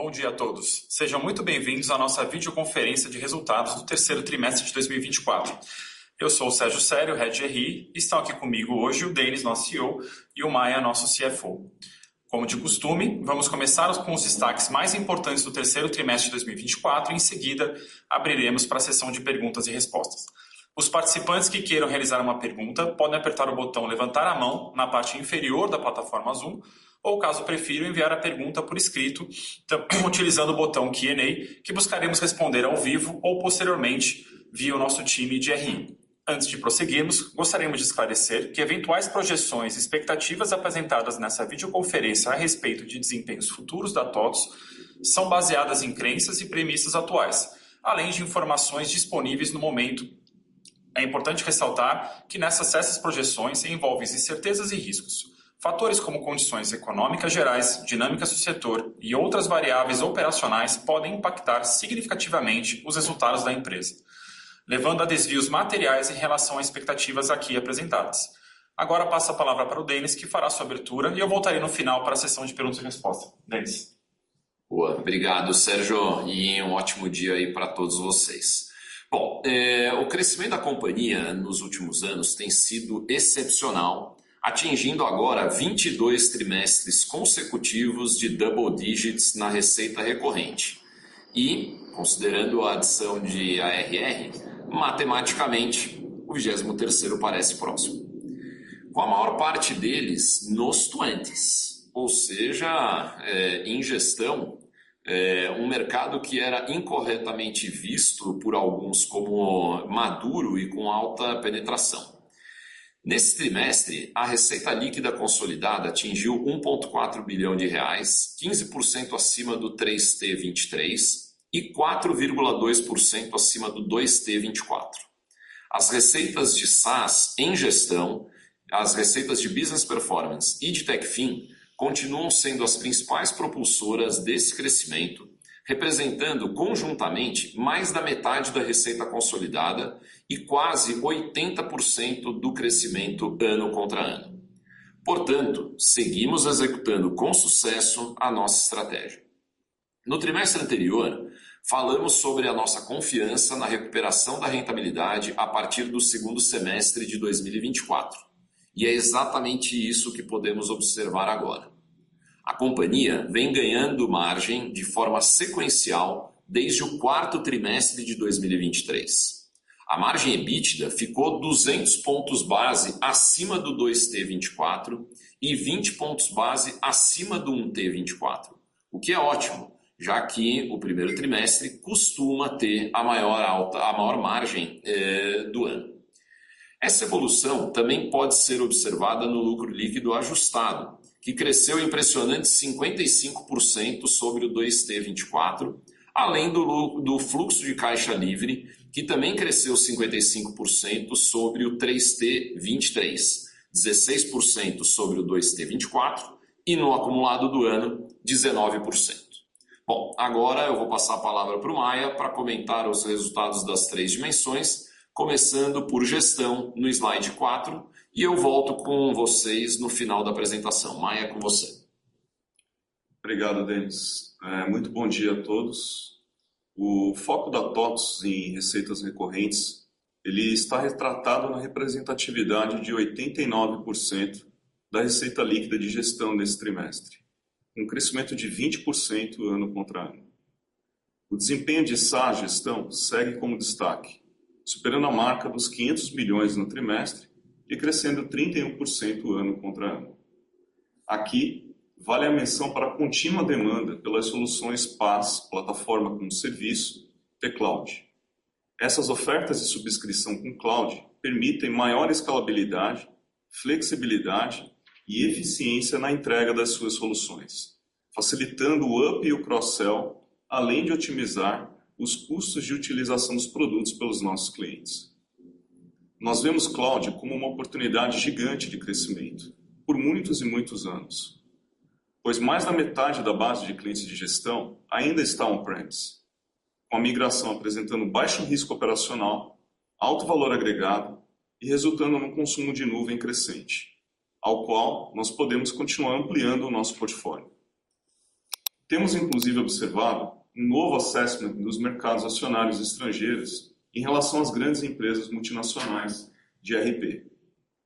Bom dia a todos. Sejam muito bem-vindos à nossa videoconferência de resultados do terceiro trimestre de 2024. Eu sou o Sérgio Sério, Head RI, e estão aqui comigo hoje o Denis, nosso CEO, e o Maia, nosso CFO. Como de costume, vamos começar com os destaques mais importantes do terceiro trimestre de 2024 e, em seguida, abriremos para a sessão de perguntas e respostas. Os participantes que queiram realizar uma pergunta podem apertar o botão levantar a mão na parte inferior da plataforma Zoom, ou, caso prefiram, enviar a pergunta por escrito, utilizando o botão Q&A, que buscaremos responder ao vivo ou posteriormente via o nosso time de RI. Antes de prosseguirmos, gostaríamos de esclarecer que eventuais projeções e expectativas apresentadas nessa videoconferência a respeito de desempenhos futuros da TOTVS são baseadas em crenças e premissas atuais, além de informações disponíveis no momento. É importante ressaltar que essas projeções envolvem incertezas e riscos. Fatores como condições econômicas gerais, dinâmicas do setor e outras variáveis operacionais podem impactar significativamente os resultados da empresa, levando a desvios materiais em relação às expectativas aqui apresentadas. Agora passo a palavra para o Denis, que fará sua abertura, e eu voltarei no final para a sessão de perguntas e respostas. Denis. Boa, obrigado, Sérgio, e um ótimo dia aí para todos vocês. Bom, o crescimento da companhia nos últimos anos tem sido excepcional, atingindo agora 22 trimestres consecutivos de double digits na receita recorrente. E, considerando a adição de ARR, matematicamente, o 23º parece próximo. Com a maior parte deles nos 20s, ou seja, em gestão, um mercado que era incorretamente visto por alguns como maduro e com alta penetração. Nesse trimestre, a receita líquida consolidada atingiu 1,4 bilhão de reais, 15% acima do 3T23 e 4,2% acima do 2T24. As receitas de SaaS em gestão, as receitas de Business Performance e de TechFin continuam sendo as principais propulsoras desse crescimento, representando conjuntamente mais da metade da receita consolidada e quase 80% do crescimento ano contra ano. Portanto, seguimos executando com sucesso a nossa estratégia. No trimestre anterior, falamos sobre a nossa confiança na recuperação da rentabilidade a partir do segundo semestre de 2024. E é exatamente isso que podemos observar agora. A companhia vem ganhando margem de forma sequencial desde o quarto trimestre de 2023. A margem EBITDA ficou 200 pontos base acima do 2T24 e 20 pontos base acima do 1T24, o que é ótimo, já que o primeiro trimestre costuma ter a maior margem do ano. Essa evolução também pode ser observada no lucro líquido ajustado, que cresceu impressionantes 55% sobre o 2T24, além do fluxo de caixa livre, que também cresceu 55% sobre o 3T23, 16% sobre o 2T24 e no acumulado do ano, 19%. Bom, agora eu vou passar a palavra para o Maia para comentar os resultados das três dimensões, começando por gestão no slide 4, e eu volto com vocês no final da apresentação. Maia, com você. Obrigado, Denis. Muito bom dia a todos. O foco da TOTVS em receitas recorrentes, ele está retratado na representatividade de 89% da receita líquida de gestão nesse trimestre, com um crescimento de 20% ano contra ano. O desempenho de SaaS gestão segue como destaque, superando a marca dos 500 milhões no trimestre e crescendo 31% ano contra ano. Aqui, vale a menção para a contínua demanda pelas soluções PaaS, plataforma como serviço, e cloud. Essas ofertas de subscrição com cloud permitem maior escalabilidade, flexibilidade e eficiência na entrega das suas soluções, facilitando o up e o cross-sell, além de otimizar os custos de utilização dos produtos pelos nossos clientes. Nós vemos cloud como uma oportunidade gigante de crescimento, por muitos e muitos anos, pois mais da metade da base de clientes de gestão ainda está on-premise, com a migração apresentando baixo risco operacional, alto valor agregado e resultando num consumo de nuvem crescente, ao qual nós podemos continuar ampliando o nosso portfólio. Temos, inclusive, observado um novo assessment dos mercados acionários estrangeiros em relação às grandes empresas multinacionais de RP,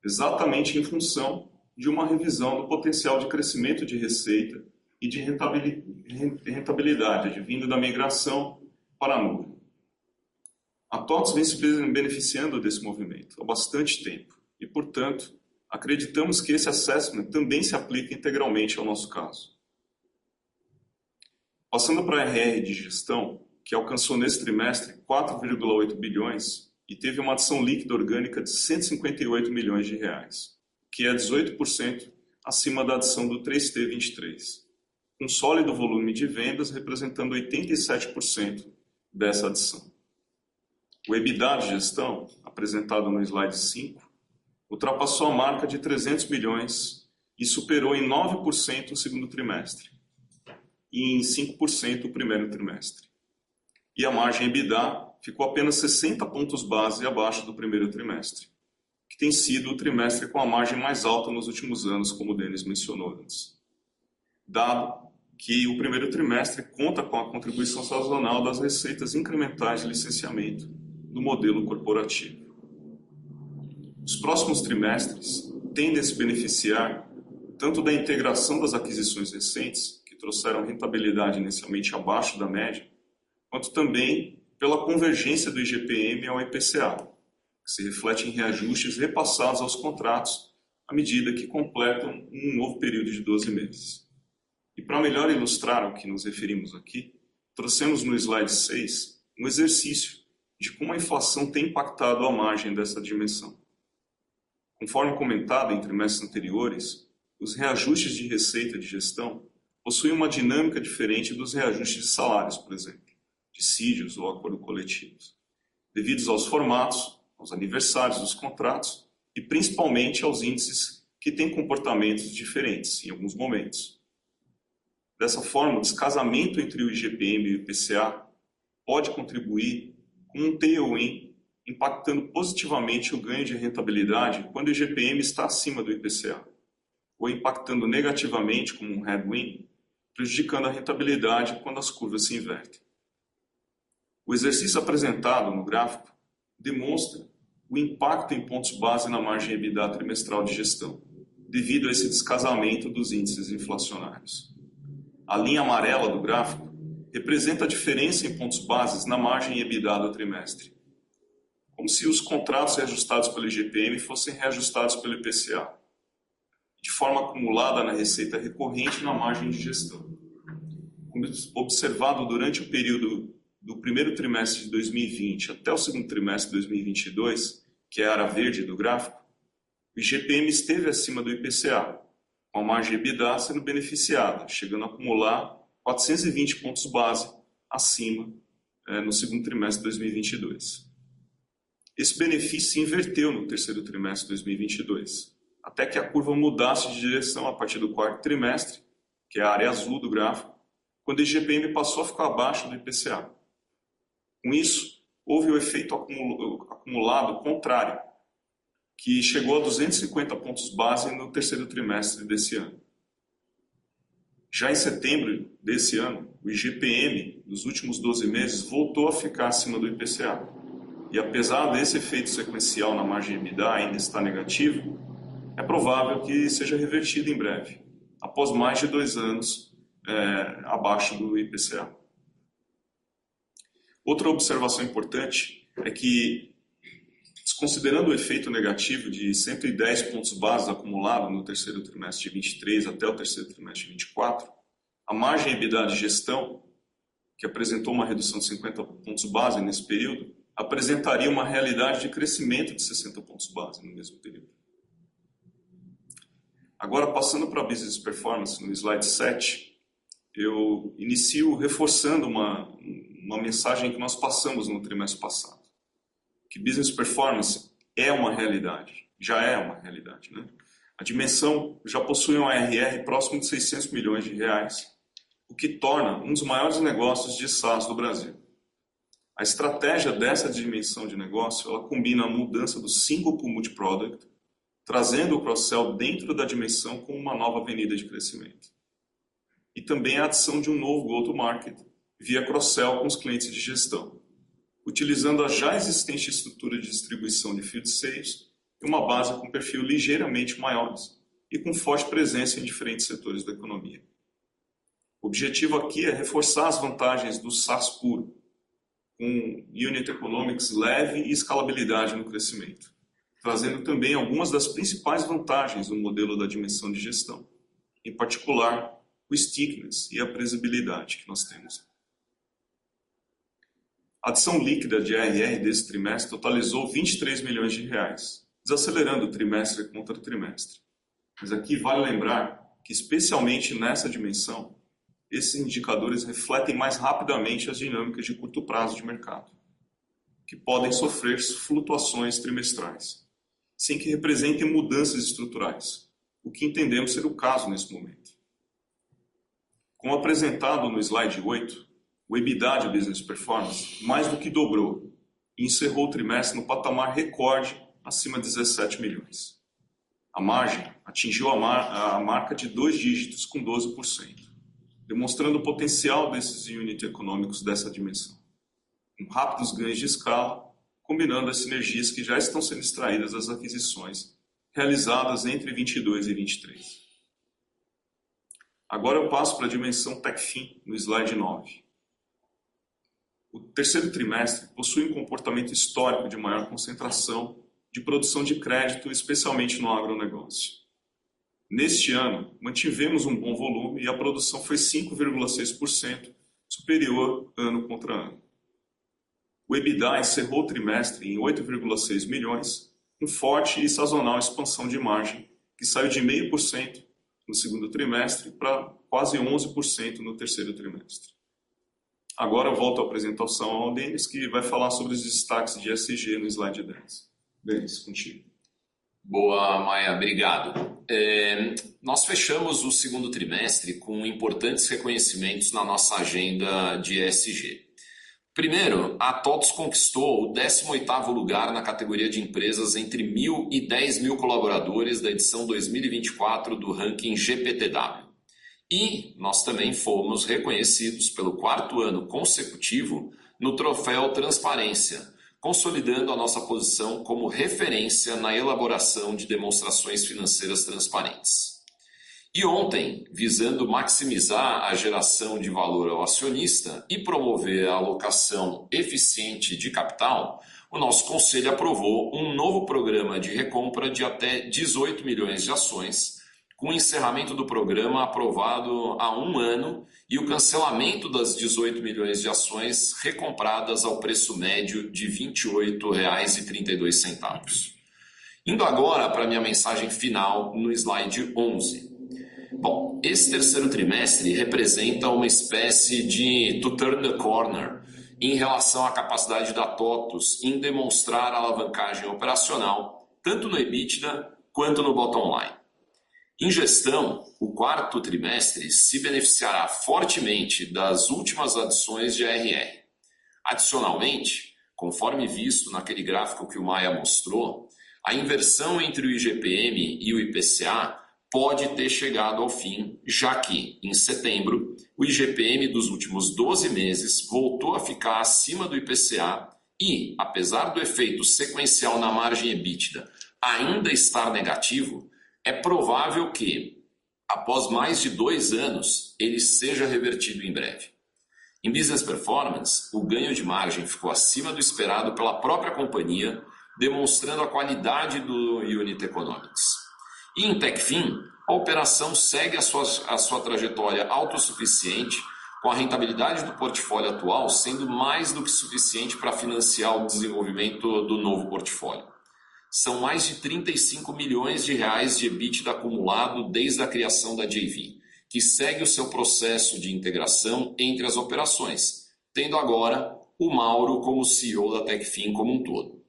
exatamente em função de uma revisão do potencial de crescimento de receita e de rentabilidade advindo da migração para a nuvem. A TOTVS vem se beneficiando desse movimento há bastante tempo e, portanto, acreditamos que esse assessment também se aplica integralmente ao nosso caso. Passando para a RR de gestão, que alcançou nesse trimestre 4,8 bilhões e teve uma adição líquida orgânica de 158 milhões de reais, que é 18% acima da adição do 3T23, com sólido volume de vendas representando 87% dessa adição. O EBITDA de gestão, apresentado no slide 5, ultrapassou a marca de 300 milhões e superou em 9% o segundo trimestre e em 5% o primeiro trimestre. E a margem EBITDA ficou apenas 60 pontos base abaixo do primeiro trimestre, que tem sido o trimestre com a margem mais alta nos últimos anos, como o Denis mencionou antes. Dado que o primeiro trimestre conta com a contribuição sazonal das receitas incrementais de licenciamento do modelo corporativo. Os próximos trimestres tendem a se beneficiar tanto da integração das aquisições recentes, que trouxeram rentabilidade inicialmente abaixo da média, quanto também pela convergência do IGPM ao IPCA, que se reflete em reajustes repassados aos contratos à medida que completam um novo período de 12 meses. E para melhor ilustrar ao que nos referimos aqui, trouxemos no slide 6 um exercício de como a inflação tem impactado a margem dessa dimensão. Conforme comentado em trimestres anteriores, os reajustes de receita de gestão possuem uma dinâmica diferente dos reajustes de salários, por exemplo, dissídios ou acordos coletivos, devidos aos formatos, aos aniversários dos contratos e principalmente aos índices que têm comportamentos diferentes em alguns momentos. Dessa forma, o descasamento entre o IGPM e o IPCA pode contribuir com um tailwind, impactando positivamente o ganho de rentabilidade quando o IGPM está acima do IPCA, ou impactando negativamente como um headwind, prejudicando a rentabilidade quando as curvas se invertem. O exercício apresentado no gráfico demonstra o impacto em pontos base na margem EBITDA trimestral de gestão, devido a esse descasamento dos índices inflacionários. A linha amarela do gráfico representa a diferença em pontos bases na margem EBITDA do trimestre, como se os contratos reajustados pelo IGPM fossem reajustados pelo IPCA, de forma acumulada na receita recorrente e na margem de gestão. Como observado durante o período do primeiro trimestre de 2020 até o segundo trimestre de 2022, que é a área verde do gráfico, o IGPM esteve acima do IPCA, com a margem EBITDA sendo beneficiada, chegando a acumular 420 pontos base acima no segundo trimestre de 2022. Esse benefício se inverteu no terceiro trimestre de 2022, até que a curva mudasse de direção a partir do quarto trimestre, que é a área azul do gráfico, quando o IGPM passou a ficar abaixo do IPCA. Com isso, houve o efeito acumulado contrário, que chegou a 250 pontos base no terceiro trimestre desse ano. Já em setembro desse ano, o IGPM dos últimos 12 meses voltou a ficar acima do IPCA. E apesar desse efeito sequencial na margem EBITDA ainda estar negativo, é provável que seja revertido em breve, após mais de 2 anos abaixo do IPCA. Outra observação importante é que, desconsiderando o efeito negativo de 110 pontos base acumulado no terceiro trimestre de 23 até o terceiro trimestre de 24, a margem EBITDA de gestão, que apresentou uma redução de 50 pontos base nesse período, apresentaria uma realidade de crescimento de 60 pontos base no mesmo período. Agora, passando para a Business Performance, no slide 7, eu inicio reforçando uma mensagem que nós passamos no trimestre passado, que Business Performance é uma realidade, já é uma realidade, né? A dimensão já possui um ARR próximo de 600 milhões de reais, o que torna um dos maiores negócios de SaaS do Brasil. A estratégia dessa dimensão de negócio, ela combina a mudança do Single Pool Multi-Product, trazendo o cross-sell dentro da dimensão com uma nova avenida de crescimento. e também a adição de um novo go-to-market via cross-sell com os clientes de gestão, utilizando a já existente estrutura de distribuição de field sales e uma base com perfil ligeiramente maiores e com forte presença em diferentes setores da economia. O objetivo aqui é reforçar as vantagens do SaaS puro, com unit economics leve e escalabilidade no crescimento, trazendo também algumas das principais vantagens do modelo da dimensão de gestão, em particular o stickiness e a previsibilidade que nós temos. A adição líquida de ARR desse trimestre totalizou 23 milhões de reais, desacelerando trimestre contra trimestre. Mas aqui vale lembrar que, especialmente nessa dimensão, esses indicadores refletem mais rapidamente as dinâmicas de curto prazo de mercado, que podem sofrer flutuações trimestrais, sem que representem mudanças estruturais, o que entendemos ser o caso nesse momento. Como apresentado no slide 8, o EBITDA de Business Performance mais do que dobrou e encerrou o trimestre no patamar recorde acima de 17 milhões. A margem atingiu a marca de 2 dígitos com 12%, demonstrando o potencial desses unit econômicos dessa dimensão, com rápidos ganhos de escala, combinando as sinergias que já estão sendo extraídas das aquisições realizadas entre 22 e 23. Agora eu passo para a dimensão Techfin, no slide 9. O terceiro trimestre possui um comportamento histórico de maior concentração de produção de crédito, especialmente no agronegócio. Neste ano, mantivemos um bom volume e a produção foi 5,6% superior ano contra ano. O EBITDA encerrou o trimestre em 8,6 milhões, com forte e sazonal expansão de margem, que saiu de 0,5% no segundo trimestre para quase 11% no terceiro trimestre. Agora eu volto à apresentação ao Denis, que vai falar sobre os destaques de ESG no slide 10. Denis, contigo. Boa, Maia, obrigado. Nós fechamos o segundo trimestre com importantes reconhecimentos na nossa agenda de ESG. Primeiro, a TOTVS conquistou o 18º lugar na categoria de empresas entre 1.000 e 10.000 colaboradores da edição 2024 do ranking GPTW. E nós também fomos reconhecidos pelo 4º ano consecutivo no troféu Transparência, consolidando a nossa posição como referência na elaboração de demonstrações financeiras transparentes. E ontem, visando maximizar a geração de valor ao acionista e promover a alocação eficiente de capital, o nosso conselho aprovou um novo programa de recompra de até 18 milhões de ações, com o encerramento do programa aprovado há 1 ano e o cancelamento das 18 milhões de ações recompradas ao preço médio de R$ 28,32. Indo agora para a minha mensagem final no slide 11. Bom, esse terceiro trimestre representa uma espécie de to turn the corner em relação à capacidade da TOTVS em demonstrar alavancagem operacional, tanto no EBITDA quanto no bottom line. Em gestão, o quarto trimestre se beneficiará fortemente das últimas adições de ARR. Adicionalmente, conforme visto naquele gráfico que o Maia mostrou, a inversão entre o IGPM e o IPCA pode ter chegado ao fim, já que, em setembro, o IGPM dos últimos 12 meses voltou a ficar acima do IPCA e, apesar do efeito sequencial na margem EBITDA ainda estar negativo, é provável que, após mais de 2 anos, ele seja revertido em breve. Em Business Performance, o ganho de margem ficou acima do esperado pela própria companhia, demonstrando a qualidade do Unit Economics. E em Techfin, a operação segue a sua trajetória autossuficiente, com a rentabilidade do portfólio atual sendo mais do que suficiente para financiar o desenvolvimento do novo portfólio. São mais de 35 milhões de reais de EBITDA acumulado desde a criação da JV, que segue o seu processo de integração entre as operações, tendo agora o Mauro como CEO da Techfin como um todo.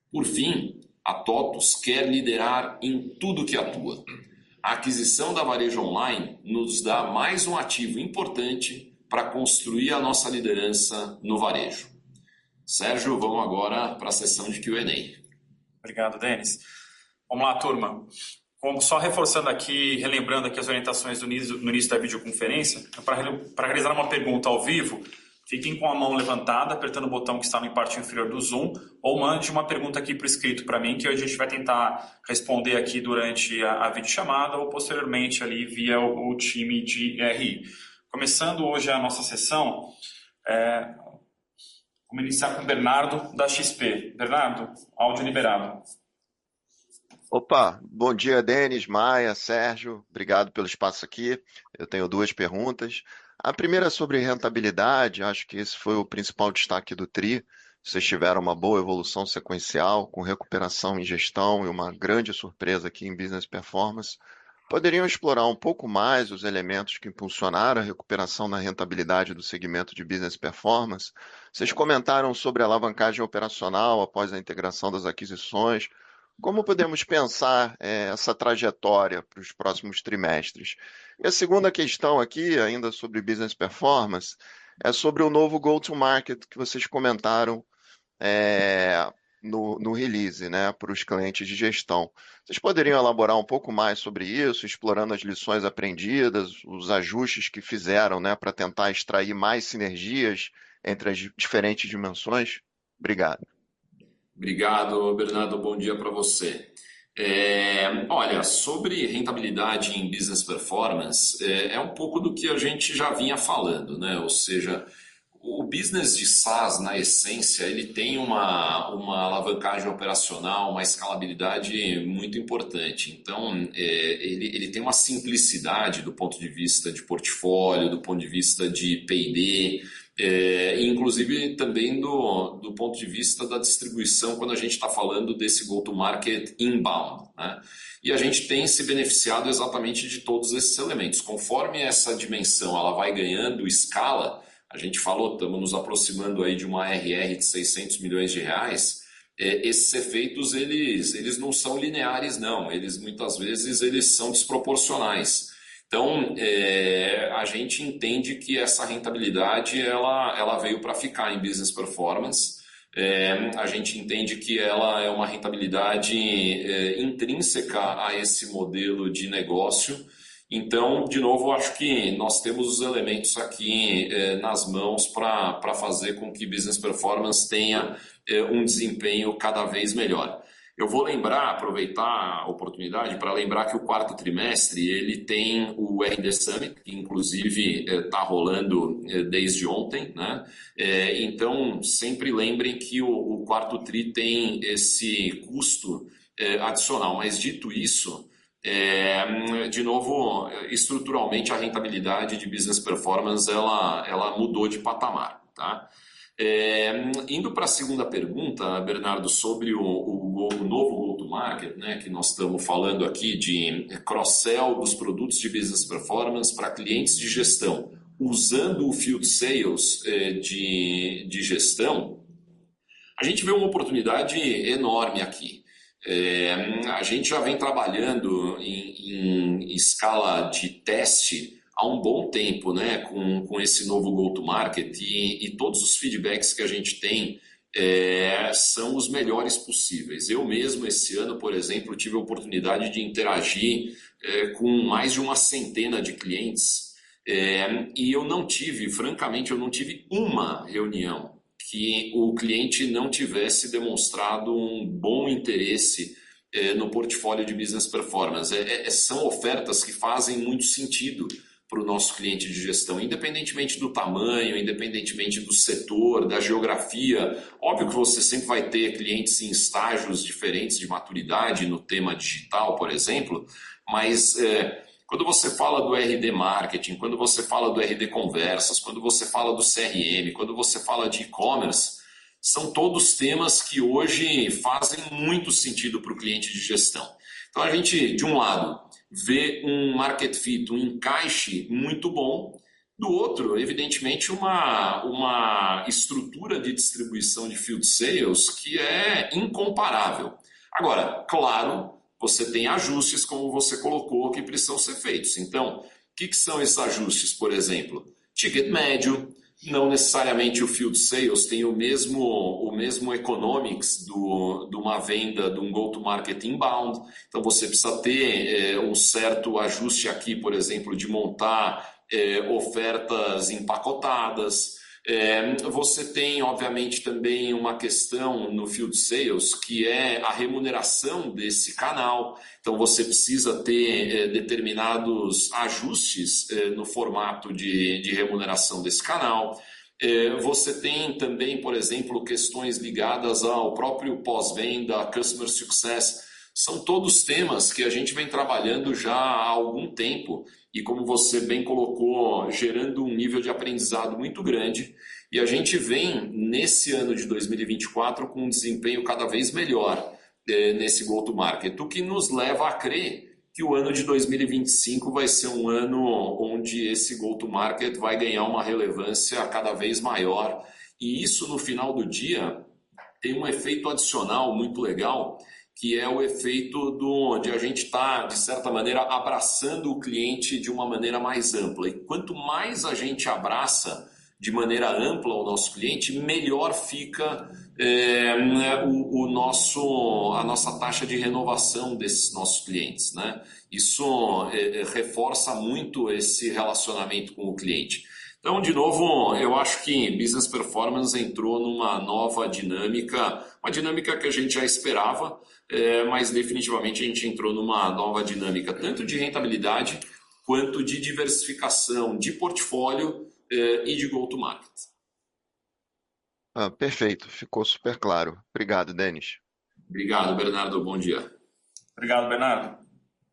Por fim, a TOTVS quer liderar em tudo que atua. A aquisição da Varejo Online nos dá mais um ativo importante para construir a nossa liderança no varejo. Sérgio, vamos agora para a sessão de Q&A. Obrigado, Denis. Vamos lá, turma. Só reforçando aqui, relembrando aqui as orientações no início da videoconferência, para realizar uma pergunta ao vivo, fiquem com a mão levantada, apertando o botão que está na parte inferior do Zoom, ou mande uma pergunta aqui por escrito para mim, que hoje a gente vai tentar responder aqui durante a videochamada ou posteriormente ali via o time de RI. Começando hoje a nossa sessão, vamos iniciar com o Bernardo da XP. Bernardo, áudio liberado. Opa, bom dia, Denis, Maia, Sérgio, obrigado pelo espaço aqui. Eu tenho duas perguntas. A primeira é sobre rentabilidade, acho que esse foi o principal destaque do TRI. Vocês tiveram uma boa evolução sequencial, com recuperação em gestão e uma grande surpresa aqui em Business Performance. Poderiam explorar um pouco mais os elementos que impulsionaram a recuperação na rentabilidade do segmento de Business Performance? Vocês comentaram sobre a alavancagem operacional após a integração das aquisições. Como podemos pensar essa trajetória para os próximos trimestres? E a segunda questão aqui, ainda sobre Business Performance, é sobre o novo go-to-market que vocês comentaram no release, né, para os clientes de gestão. Vocês poderiam elaborar um pouco mais sobre isso, explorando as lições aprendidas, os ajustes que fizeram, né, para tentar extrair mais sinergias entre as diferentes dimensões? Obrigado. Obrigado, Bernardo. Bom dia para você. Olha, sobre rentabilidade em business performance, é um pouco do que a gente já vinha falando, né? Ou seja, o business de SaaS, na essência, ele tem uma alavancagem operacional, uma escalabilidade muito importante. Então, ele tem uma simplicidade do ponto de vista de portfólio, do ponto de vista de P&D, inclusive também do ponto de vista da distribuição, quando a gente está falando desse go-to-market inbound, né? E a gente tem se beneficiado exatamente de todos esses elementos. Conforme essa dimensão ela vai ganhando escala, a gente falou, estamos nos aproximando aí de uma ARR de 600 milhões de reais, esses efeitos eles não são lineares, não, eles muitas vezes eles são desproporcionais. Então, a gente entende que essa rentabilidade ela veio para ficar em business performance. A gente entende que ela é uma rentabilidade intrínseca a esse modelo de negócio. Então, de novo, acho que nós temos os elementos aqui nas mãos para fazer com que business performance tenha um desempenho cada vez melhor. Eu vou aproveitar a oportunidade para lembrar que o quarto trimestre ele tem o R&D Summit, que inclusive está rolando desde ontem, né? Então, sempre lembrem que o quarto tri tem esse custo adicional, mas dito isso, de novo, estruturalmente a rentabilidade de business performance ela mudou de patamar, tá? Indo para a segunda pergunta, Bernardo, sobre o novo go-to-market, né, que nós estamos falando aqui de cross-sell dos produtos de business performance para clientes de gestão, usando o field sales de gestão, a gente vê uma oportunidade enorme aqui. A gente já vem trabalhando em escala de teste há um bom tempo, né, com esse novo go-to-market e todos os feedbacks que a gente tem são os melhores possíveis. Eu mesmo, esse ano, por exemplo, tive a oportunidade de interagir com mais de uma centena de clientes e francamente, eu não tive uma reunião que o cliente não tivesse demonstrado um bom interesse no portfólio de business performance. São ofertas que fazem muito sentido para o nosso cliente de gestão, independentemente do tamanho, independentemente do setor, da geografia. Óbvio que você sempre vai ter clientes em estágios diferentes de maturidade no tema digital, por exemplo, mas quando você fala do RD Marketing, quando você fala do RD Conversas, quando você fala do CRM, quando você fala de e-commerce, são todos temas que hoje fazem muito sentido para o cliente de gestão. Então a gente, de um lado, vê um market fit, um encaixe muito bom, do outro, evidentemente, uma estrutura de distribuição de field sales que é incomparável. Agora, claro, você tem ajustes, como você colocou, que precisam ser feitos. Então, o que são esses ajustes, por exemplo? Ticket médio, Não necessariamente o field sales tem o mesmo economics de uma venda, de um go-to-market inbound. Então você precisa ter um certo ajuste aqui, por exemplo, de montar ofertas empacotadas. Você tem, obviamente, também uma questão no field sales, que é a remuneração desse canal. Então, você precisa ter determinados ajustes no formato de remuneração desse canal. Você tem também, por exemplo, questões ligadas ao próprio pós-venda, customer success. São todos temas que a gente vem trabalhando já há algum tempo e, como você bem colocou, gerando um nível de aprendizado muito grande. E a gente vem, nesse ano de 2024, com um desempenho cada vez melhor nesse go-to-market, o que nos leva a crer que o ano de 2025 vai ser um ano onde esse go-to-market vai ganhar uma relevância cada vez maior. E isso, no final do dia, tem um efeito adicional muito legal, que é o efeito de a gente estar, de certa maneira, abraçando o cliente de uma maneira mais ampla. E quanto mais a gente abraça de maneira ampla o nosso cliente, melhor fica a nossa taxa de renovação desses nossos clientes, né? Isso reforça muito esse relacionamento com o cliente. Então, de novo, eu acho que Business Performance entrou numa nova dinâmica, uma dinâmica que a gente já esperava, mas definitivamente a gente entrou numa nova dinâmica, tanto de rentabilidade quanto de diversificação de portfólio e de go-to-market. Perfeito, ficou super claro. Obrigado, Denis. Obrigado, Bernardo. Bom dia. Obrigado, Bernardo.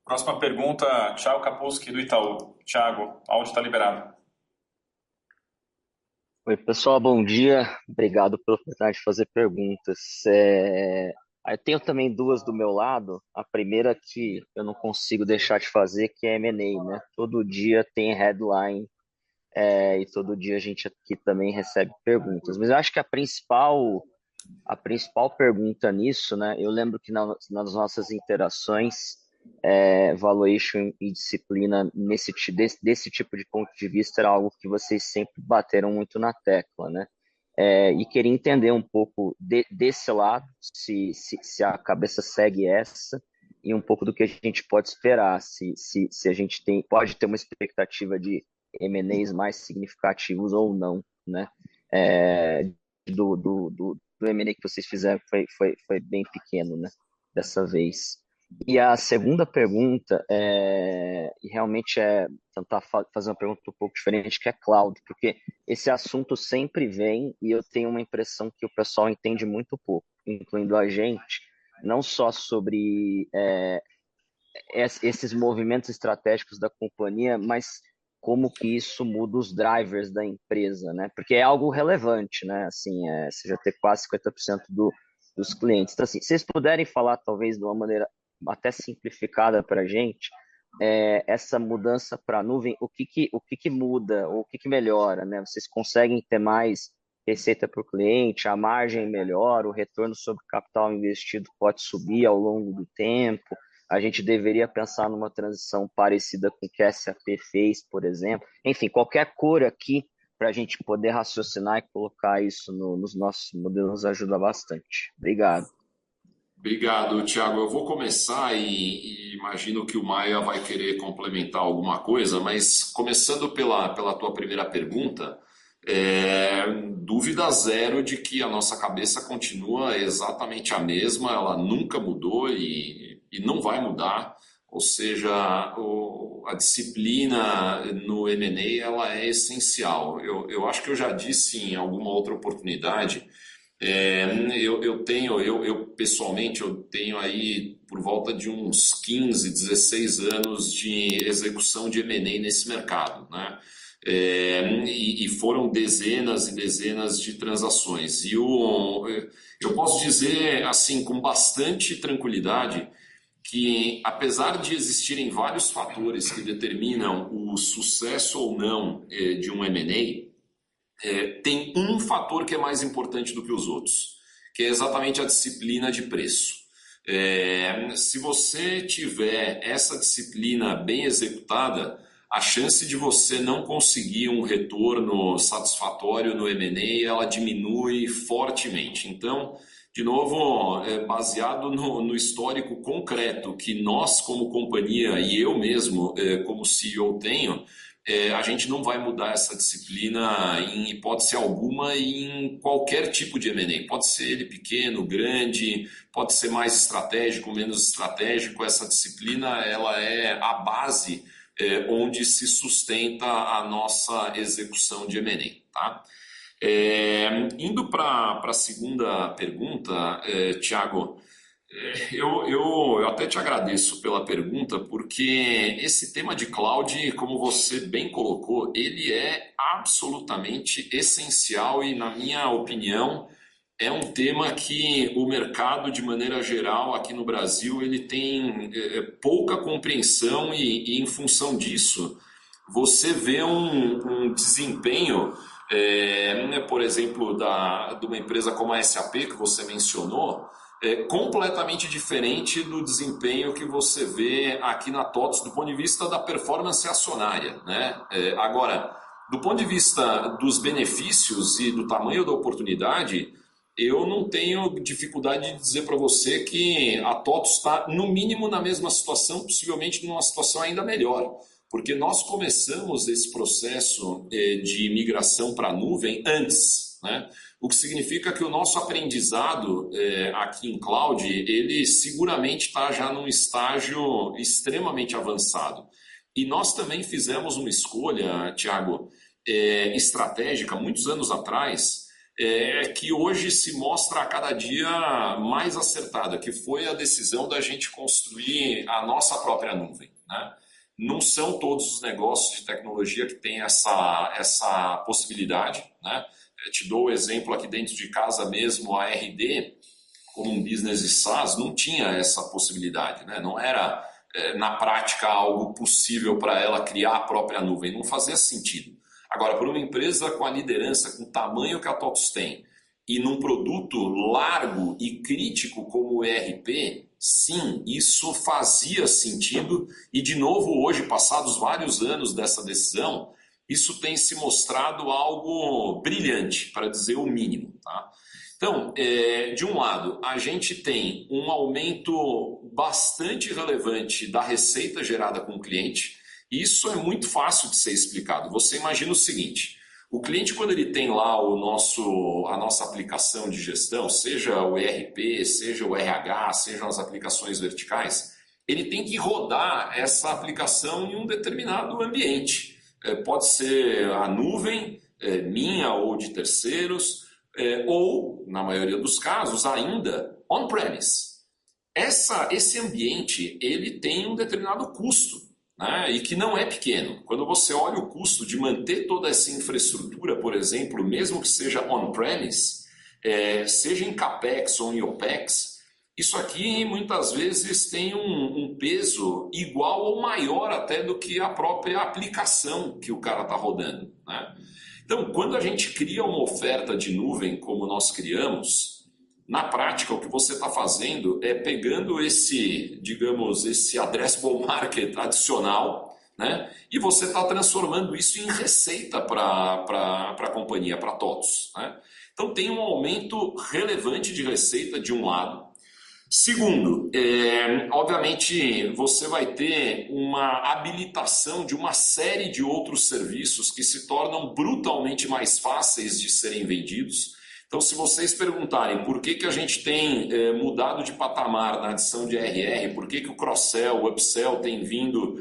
Próxima pergunta, Thiago Kapulski, do Itaú. Thiago, áudio está liberado. Oi, pessoal, bom dia. Obrigado pela oportunidade de fazer perguntas. Eu tenho também duas do meu lado. A primeira que eu não consigo deixar de fazer, que é M&A, né? Todo dia tem headline, e todo dia a gente aqui também recebe perguntas. Mas eu acho que a principal pergunta nisso, né? Eu lembro que nas nossas interações, valuation e disciplina desse tipo de ponto de vista era algo que vocês sempre bateram muito na tecla, né? E queria entender um pouco desse lado, se a cabeça segue essa, e um pouco do que a gente pode esperar, se a gente pode ter uma expectativa de M&As mais significativos ou não, né? Do M&A que vocês fizeram foi bem pequeno, né? Dessa vez. E a segunda pergunta e realmente tentar fazer uma pergunta um pouco diferente, que é cloud, porque esse assunto sempre vem e eu tenho uma impressão que o pessoal entende muito pouco, incluindo a gente, não só sobre esses movimentos estratégicos da companhia, mas como que isso muda os drivers da empresa, né? Porque é algo relevante, né? Assim, você já ter quase 50% dos clientes. Então, assim, se vocês puderem falar, talvez, de uma maneira até simplificada para a gente, essa mudança para a nuvem, o que muda, ou o que melhora, né? Vocês conseguem ter mais receita para o cliente, a margem melhora, o retorno sobre capital investido pode subir ao longo do tempo. A gente deveria pensar numa transição parecida com o que a SAP fez, por exemplo. Enfim, qualquer cor aqui para a gente poder raciocinar e colocar isso nos nossos modelos ajuda bastante. Obrigado. Obrigado, Thiago. Eu vou começar e imagino que o Maia vai querer complementar alguma coisa, mas começando pela tua primeira pergunta, dúvida zero de que a nossa cabeça continua exatamente a mesma, ela nunca mudou e não vai mudar. Ou seja, a disciplina no M&A ela é essencial. Eu acho que eu já disse em alguma outra oportunidade. Eu pessoalmente, eu tenho aí por volta de uns 15, 16 anos de execução de M&A nesse mercado, né? E foram dezenas e dezenas de transações. E eu posso dizer, assim, com bastante tranquilidade, que apesar de existirem vários fatores que determinam o sucesso ou não de um M&A, tem um fator que é mais importante do que os outros, que é exatamente a disciplina de preço. Se você tiver essa disciplina bem executada, a chance de você não conseguir um retorno satisfatório no M&A, ela diminui fortemente. Então, de novo, baseado no histórico concreto que nós como companhia e eu mesmo como CEO tenho, a gente não vai mudar essa disciplina em hipótese alguma em qualquer tipo de M&A. Pode ser ele pequeno, grande, pode ser mais estratégico, menos estratégico. Essa disciplina ela é a base onde se sustenta a nossa execução de M&A, tá? Indo para a segunda pergunta, Thiago, eu até te agradeço pela pergunta, porque esse tema de cloud, como você bem colocou, ele é absolutamente essencial e, na minha opinião, é um tema que o mercado, de maneira geral, aqui no Brasil, ele tem pouca compreensão e em função disso, você vê um desempenho, por exemplo, de uma empresa como a SAP, que você mencionou, completamente diferente do desempenho que você vê aqui na TOTVS do ponto de vista da performance acionária, né? Agora, do ponto de vista dos benefícios e do tamanho da oportunidade, eu não tenho dificuldade de dizer para você que a TOTVS está, no mínimo, na mesma situação, possivelmente numa situação ainda melhor, porque nós começamos esse processo de migração para a nuvem antes, né? O que significa que o nosso aprendizado aqui em cloud, ele seguramente está já num estágio extremamente avançado. E nós também fizemos uma escolha, Thiago, estratégica, muitos anos atrás, que hoje se mostra a cada dia mais acertada, que foi a decisão da gente construir a nossa própria nuvem, né? Não são todos os negócios de tecnologia que têm essa possibilidade, né? Eu te dou o exemplo aqui dentro de casa mesmo, a RD, como um business SaaS, não tinha essa possibilidade, né? Não era, na prática, algo possível para ela criar a própria nuvem, não fazia sentido. Agora, para uma empresa com a liderança, com o tamanho que a TOTVS tem, e num produto largo e crítico como o ERP, sim, isso fazia sentido. E, de novo, hoje, passados vários anos dessa decisão, isso tem se mostrado algo brilhante, para dizer o mínimo, tá? Então, de um lado, a gente tem um aumento bastante relevante da receita gerada com o cliente. Isso é muito fácil de ser explicado. Você imagina o seguinte: o cliente, quando ele tem lá a nossa aplicação de gestão, seja o ERP, seja o RH, sejam as aplicações verticais, ele tem que rodar essa aplicação em um determinado ambiente. Pode ser a nuvem, minha ou de terceiros, ou, na maioria dos casos, ainda on-premise. Esse ambiente ele tem um determinado custo, né? E que não é pequeno. Quando você olha o custo de manter toda essa infraestrutura, por exemplo, mesmo que seja on-premise, seja em CAPEX ou em OPEX, isso aqui muitas vezes tem um peso igual ou maior até do que a própria aplicação que o cara está rodando, né? Então, quando a gente cria uma oferta de nuvem como nós criamos, na prática, o que você está fazendo é pegando esse addressable market adicional, né? E você está transformando isso em receita para a companhia, para a TOTVS, né? Então, tem um aumento relevante de receita de um lado. Segundo, obviamente você vai ter uma habilitação de uma série de outros serviços que se tornam brutalmente mais fáceis de serem vendidos. Então, se vocês perguntarem por que a gente tem mudado de patamar na adição de ARR, por que o cross-sell, o upsell tem vindo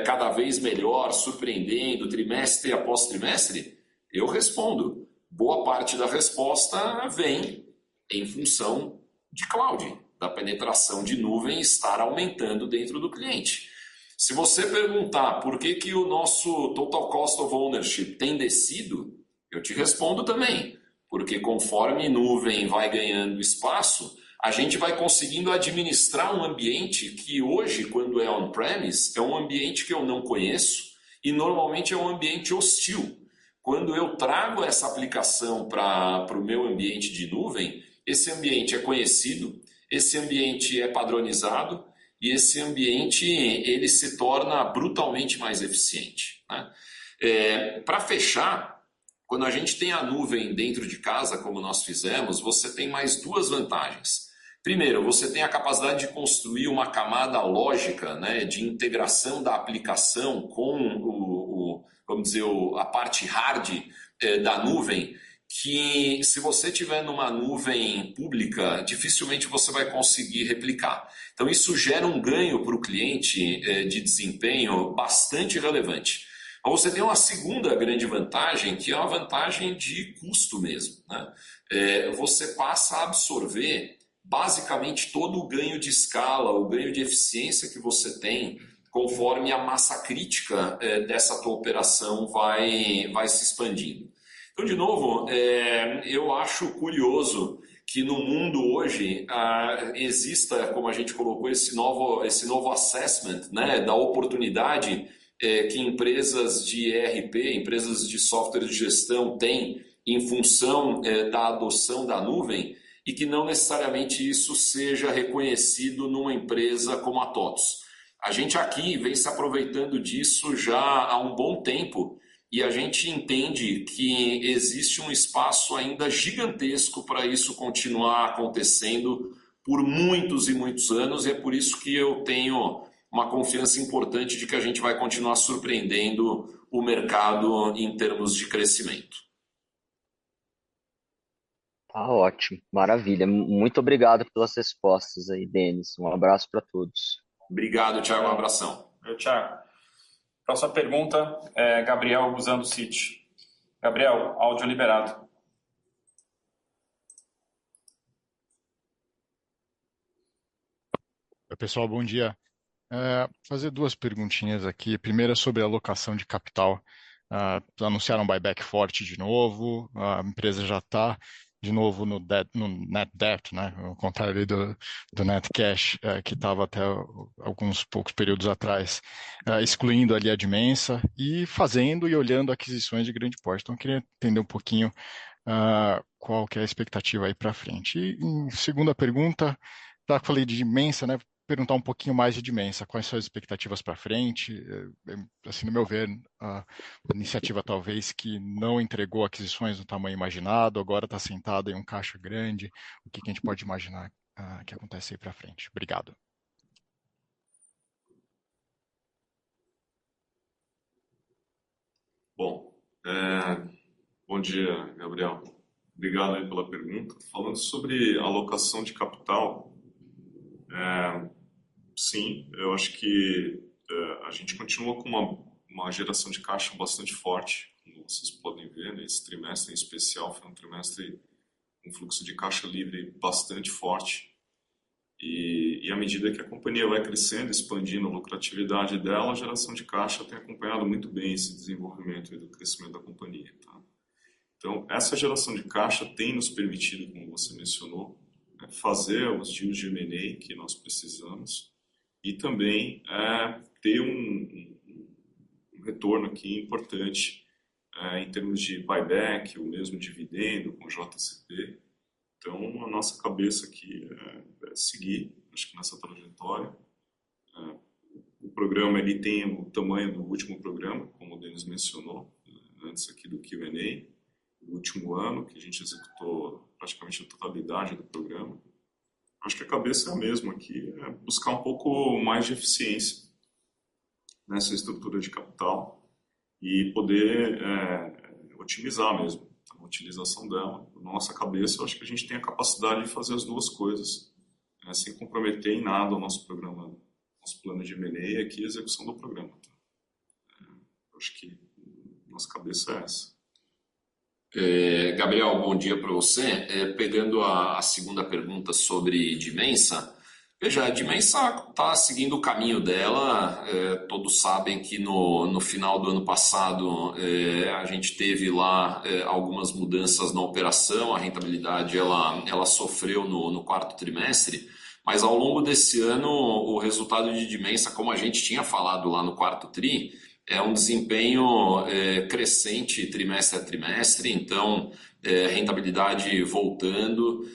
cada vez melhor, surpreendendo, trimestre após trimestre, eu respondo. Boa parte da resposta vem em função de cloud, da penetração de nuvem estar aumentando dentro do cliente. Se você perguntar por que o nosso total cost of ownership tem descido, eu te respondo também. Porque conforme nuvem vai ganhando espaço, a gente vai conseguindo administrar um ambiente que hoje, quando é on-premise, é um ambiente que eu não conheço e normalmente é um ambiente hostil. Quando eu trago essa aplicação para o meu ambiente de nuvem, esse ambiente é conhecido, esse ambiente é padronizado e esse ambiente ele se torna brutalmente mais eficiente, né? Para fechar, quando a gente tem a nuvem dentro de casa, como nós fizemos, você tem mais duas vantagens. Primeiro, você tem a capacidade de construir uma camada lógica, né, de integração da aplicação com vamos dizer, a parte hard da nuvem, que se você tiver numa nuvem pública, dificilmente você vai conseguir replicar. Então isso gera um ganho para o cliente de desempenho bastante relevante. Mas você tem uma segunda grande vantagem, que é uma vantagem de custo mesmo, né? Você passa a absorver basicamente todo o ganho de escala, o ganho de eficiência que você tem, conforme a massa crítica dessa tua operação vai se expandindo. Então, de novo, eu acho curioso que no mundo hoje exista, como a gente colocou, esse novo assessment, né, da oportunidade que empresas de ERP, empresas de software de gestão têm em função da adoção da nuvem, e que não necessariamente isso seja reconhecido numa empresa como a TOTVS. A gente aqui vem se aproveitando disso já há um bom tempo e a gente entende que existe um espaço ainda gigantesco para isso continuar acontecendo por muitos e muitos anos, e é por isso que eu tenho uma confiança importante de que a gente vai continuar surpreendendo o mercado em termos de crescimento. Tá ótimo, maravilha. Muito obrigado pelas respostas aí, Denis. Um abraço para todos. Obrigado, Thiago. Um abração. Thiago. Próxima pergunta é Gabriel Guzan do Citi. Gabriel, áudio liberado. Oi, pessoal, bom dia. Fazer duas perguntinhas aqui. Primeira sobre a alocação de capital. Anunciaram um buyback forte de novo, a empresa já está de novo no net debt, né? Ao contrário do net cash, que estava até alguns poucos períodos atrás, excluindo ali a Dimensa e fazendo e olhando aquisições de grande porte. Então, eu queria entender um pouquinho qual que é a expectativa aí para frente. E em segunda pergunta, já que falei de Dimensa, né? Perguntar um pouquinho mais de Dimensa, quais são as expectativas para frente, assim, no meu ver, a iniciativa talvez que não entregou aquisições no tamanho imaginado, agora está sentada em um caixa grande, o que a gente pode imaginar que acontece aí para frente? Obrigado. Bom, bom dia, Gabriel. Obrigado aí pela pergunta. Falando sobre alocação de capital, sim, eu acho que a gente continua com uma geração de caixa bastante forte, como vocês podem ver, né? Esse trimestre em especial foi um trimestre com fluxo de caixa livre bastante forte. E à medida que a companhia vai crescendo, expandindo a lucratividade dela, a geração de caixa tem acompanhado muito bem esse desenvolvimento e do crescimento da companhia, tá? Então, essa geração de caixa tem nos permitido, como você mencionou, fazer os deals de M&A que nós precisamos e também ter um retorno aqui importante em termos de buyback, o mesmo dividendo com JCP. Então, a nossa cabeça aqui é seguir, acho que nessa trajetória. O programa ele tem o tamanho do último programa, como o Denis mencionou, antes aqui do Q&A, do último ano, que a gente executou praticamente a totalidade do programa. Acho que a cabeça é a mesma aqui, é buscar um pouco mais de eficiência nessa estrutura de capital e poder otimizar mesmo a utilização dela. Na nossa cabeça, eu acho que a gente tem a capacidade de fazer as duas coisas, sem comprometer em nada o nosso programa, nosso plano de M&A aqui e a execução do programa. Tá? Eu acho que a nossa cabeça é essa. Gabriel, bom dia para você. Pegando a segunda pergunta sobre Dimensa, veja, a Dimensa está seguindo o caminho dela. Todos sabem que no final do ano passado a gente teve lá algumas mudanças na operação, a rentabilidade ela sofreu no quarto trimestre, mas ao longo desse ano o resultado de Dimensa, como a gente tinha falado lá no quarto tri, é um desempenho crescente trimestre a trimestre, então rentabilidade voltando.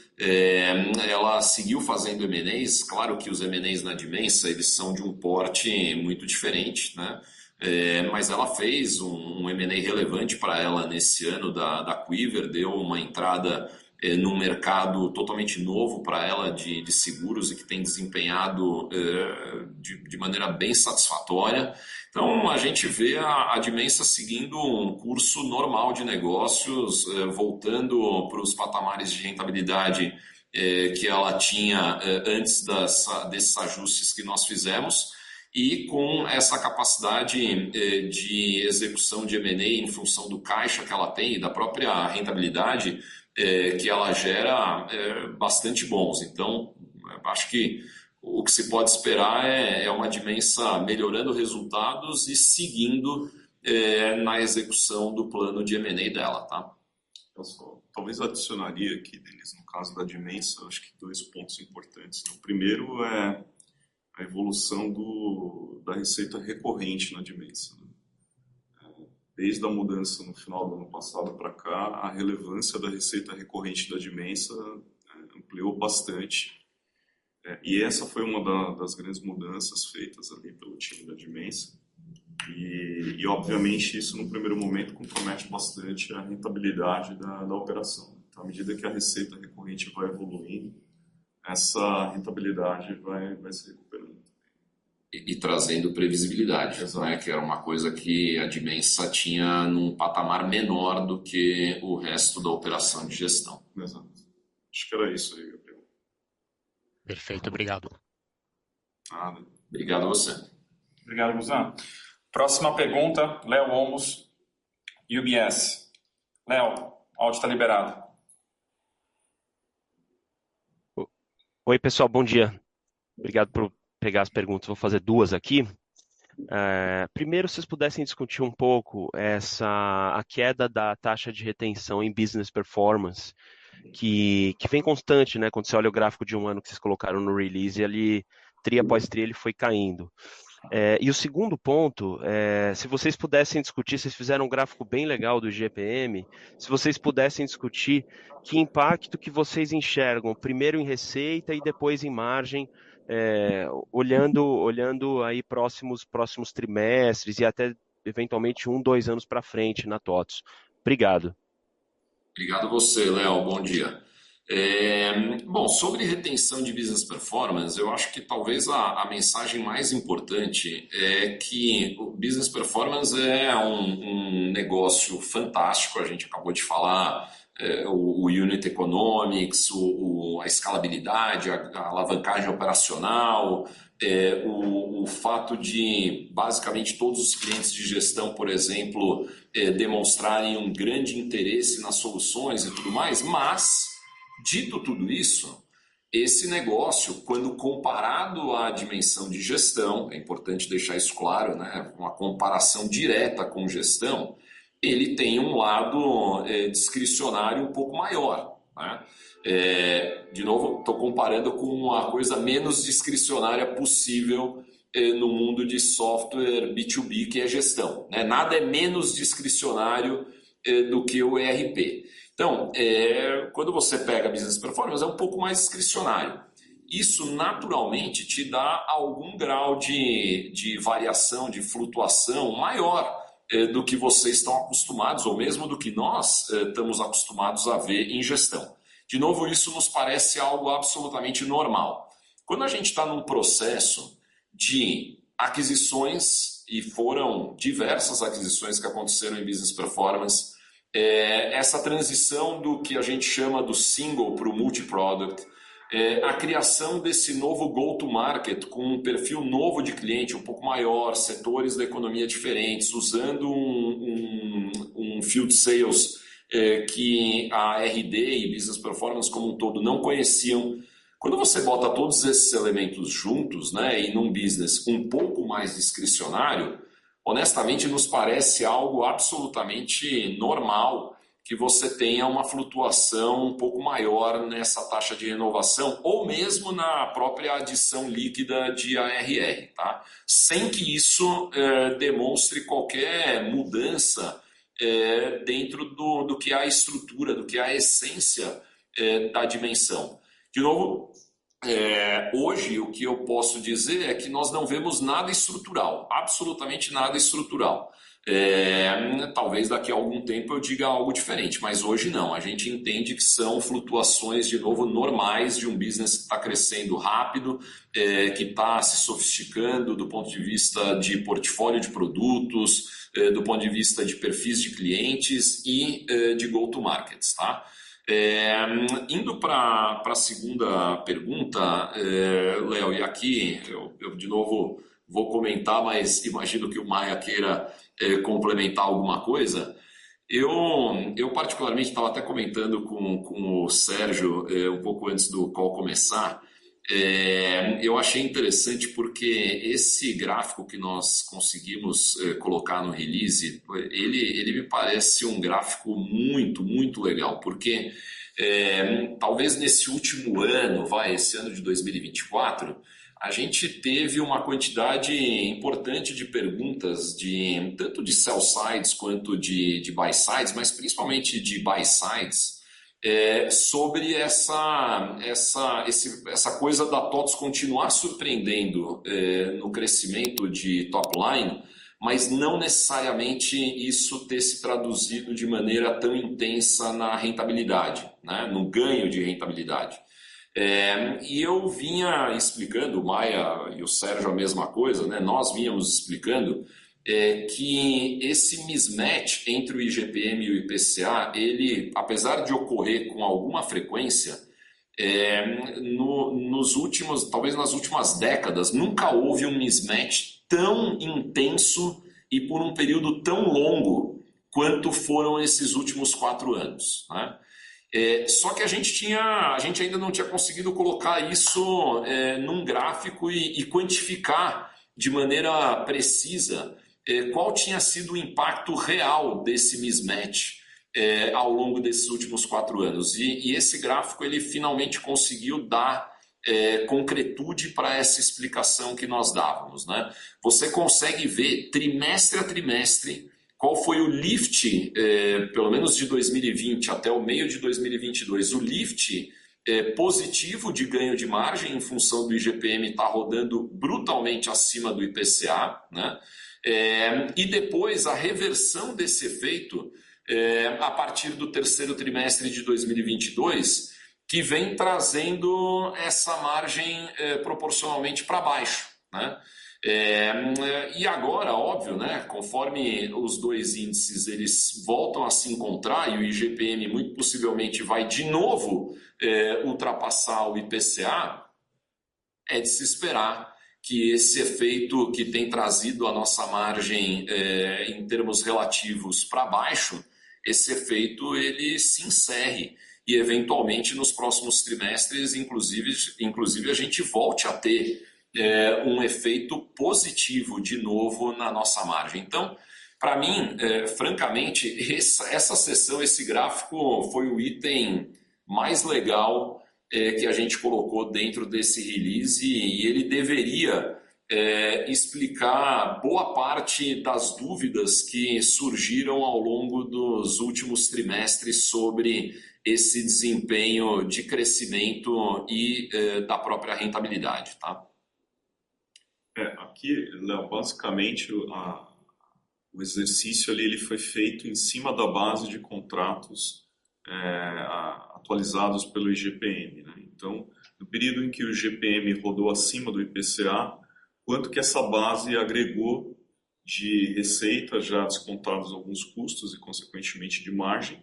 Ela seguiu fazendo M&As, claro que os M&As na Dimensa eles são de um porte muito diferente, né? Mas ela fez um M&A relevante para ela nesse ano da Quiver, deu uma entrada num mercado totalmente novo para ela de seguros e que tem desempenhado de maneira bem satisfatória. Então, a gente vê a Dimensa seguindo um curso normal de negócios, voltando para os patamares de rentabilidade que ela tinha antes desses ajustes que nós fizemos, e com essa capacidade de execução de M&A em função do caixa que ela tem e da própria rentabilidade que ela gera bastante bons. Então, acho que o que se pode esperar é uma Dimensa melhorando resultados e seguindo na execução do plano de M&A dela, tá? Eu talvez adicionaria aqui, Denis, no caso da Dimensa, acho que 2 pontos importantes. O primeiro é a evolução da receita recorrente na Dimensa, né? Desde a mudança no final do ano passado para cá, a relevância da receita recorrente da Dimensa ampliou bastante. E essa foi uma das grandes mudanças feitas ali pelo time da Dimensa. E obviamente, isso no primeiro momento compromete bastante a rentabilidade da operação. Então, à medida que a receita recorrente vai evoluindo, essa rentabilidade vai se recuperando. E trazendo previsibilidade, né? Que era uma coisa que a Dimensa tinha num patamar menor do que o resto da operação de gestão. Exato. Acho que era isso aí, Gabriel. Perfeito, obrigado. Nada. Obrigado a você. Obrigado, Guzan. Próxima pergunta, Léo Olmos, UBS. Léo, áudio está liberado. Oi, pessoal, bom dia. Obrigado por pegar as perguntas. Vou fazer 2 aqui. Primeiro, se vocês pudessem discutir um pouco a queda da taxa de retenção em business performance, que vem constante, né? Quando você olha o gráfico de um ano que vocês colocaram no release, ele, tri após tri, ele foi caindo. E o segundo ponto, se vocês pudessem discutir, vocês fizeram um gráfico bem legal do GPM, se vocês pudessem discutir que impacto que vocês enxergam, primeiro em receita e depois em margem, olhando aí próximos trimestres e até eventualmente 1, 2 anos para frente na TOTVS. Obrigado. Obrigado a você, Léo. Bom dia. Bom, sobre retenção de business performance, eu acho que talvez a mensagem mais importante é que o business performance é um negócio fantástico. A gente acabou de falar o unit economics, a escalabilidade, a alavancagem operacional, o fato de basicamente todos os clientes de gestão, por exemplo, demonstrarem um grande interesse nas soluções e tudo mais, mas dito tudo isso, esse negócio, quando comparado à dimensão de gestão, é importante deixar isso claro, né? Uma comparação direta com gestão, ele tem um lado discricionário um pouco maior, né? De novo, estou comparando com a coisa menos discricionária possível no mundo de software B2B, que é gestão, né? Nada é menos discricionário do que o ERP. Então, quando você pega business performance, é um pouco mais discricionário. Isso naturalmente te dá algum grau de variação, de flutuação maior do que vocês estão acostumados, ou mesmo do que nós estamos acostumados a ver em gestão. De novo, isso nos parece algo absolutamente normal. Quando a gente está num processo de aquisições, e foram diversas aquisições que aconteceram em business performance, essa transição do que a gente chama do single para o multi-product, a criação desse novo go-to-market com um perfil novo de cliente, um pouco maior, setores da economia diferentes, usando um field sales que a RD e Business Performance como um todo não conheciam. Quando você bota todos esses elementos juntos, né, e num business um pouco mais discricionário, honestamente nos parece algo absolutamente normal que você tenha uma flutuação um pouco maior nessa taxa de renovação, ou mesmo na própria adição líquida de ARR, tá? Sem que isso demonstre qualquer mudança dentro do que é a estrutura, do que é a essência da dimensão. De novo, hoje o que eu posso dizer é que nós não vemos nada estrutural, absolutamente nada estrutural. Talvez daqui a algum tempo eu diga algo diferente, mas hoje não. A gente entende que são flutuações, de novo, normais de um business que está crescendo rápido, que está se sofisticando do ponto de vista de portfólio de produtos, do ponto de vista de perfis de clientes e de go-to-markets, tá? Indo para a segunda pergunta, Léo, e aqui eu de novo vou comentar, mas imagino que o Maia queira complementar alguma coisa. Eu particularmente estava até comentando com o Sérgio um pouco antes do call começar. Eu achei interessante porque esse gráfico que nós conseguimos colocar no release, ele me parece um gráfico muito, muito legal, porque talvez nesse último ano, esse ano de 2024, a gente teve uma quantidade importante de perguntas, tanto de sell sides quanto de buy sides, mas principalmente de buy sides, sobre essa coisa da TOTVS continuar surpreendendo no crescimento de top line, mas não necessariamente isso ter se traduzido de maneira tão intensa na rentabilidade, né? No ganho de rentabilidade. E eu vinha explicando, o Maia e o Sérgio a mesma coisa, né? Nós vínhamos explicando que esse mismatch entre o IGPM e o IPCA, ele, apesar de ocorrer com alguma frequência, talvez nas últimas décadas, nunca houve um mismatch tão intenso e por um período tão longo quanto foram esses últimos 4 anos, né? Só que a gente ainda não tinha conseguido colocar isso num gráfico e quantificar de maneira precisa qual tinha sido o impacto real desse mismatch ao longo desses últimos 4 anos. E esse gráfico ele finalmente conseguiu dar concretude para essa explicação que nós dávamos, né? Você consegue ver trimestre a trimestre qual foi o lift, pelo menos de 2020 até o meio de 2022, o lift positivo de ganho de margem em função do IGPM estar rodando brutalmente acima do IPCA, né? E depois a reversão desse efeito a partir do terceiro trimestre de 2022, que vem trazendo essa margem proporcionalmente para baixo, né? E agora, óbvio, né, conforme os dois índices eles voltam a se encontrar e o IGPM muito possivelmente vai de novo ultrapassar o IPCA, é de se esperar que esse efeito que tem trazido a nossa margem em termos relativos para baixo, esse efeito ele se encerre e eventualmente nos próximos trimestres, inclusive a gente volte a ter um efeito positivo de novo na nossa margem. Então, para mim, francamente, essa sessão, esse gráfico foi o item mais legal que a gente colocou dentro desse release e ele deveria explicar boa parte das dúvidas que surgiram ao longo dos últimos trimestres sobre esse desempenho de crescimento e da própria rentabilidade, tá? Aqui, Léo, basicamente o exercício ali ele foi feito em cima da base de contratos atualizados pelo IGPM, né? Então, no período em que o IGPM rodou acima do IPCA, quanto que essa base agregou de receita, já descontados alguns custos e, consequentemente, de margem,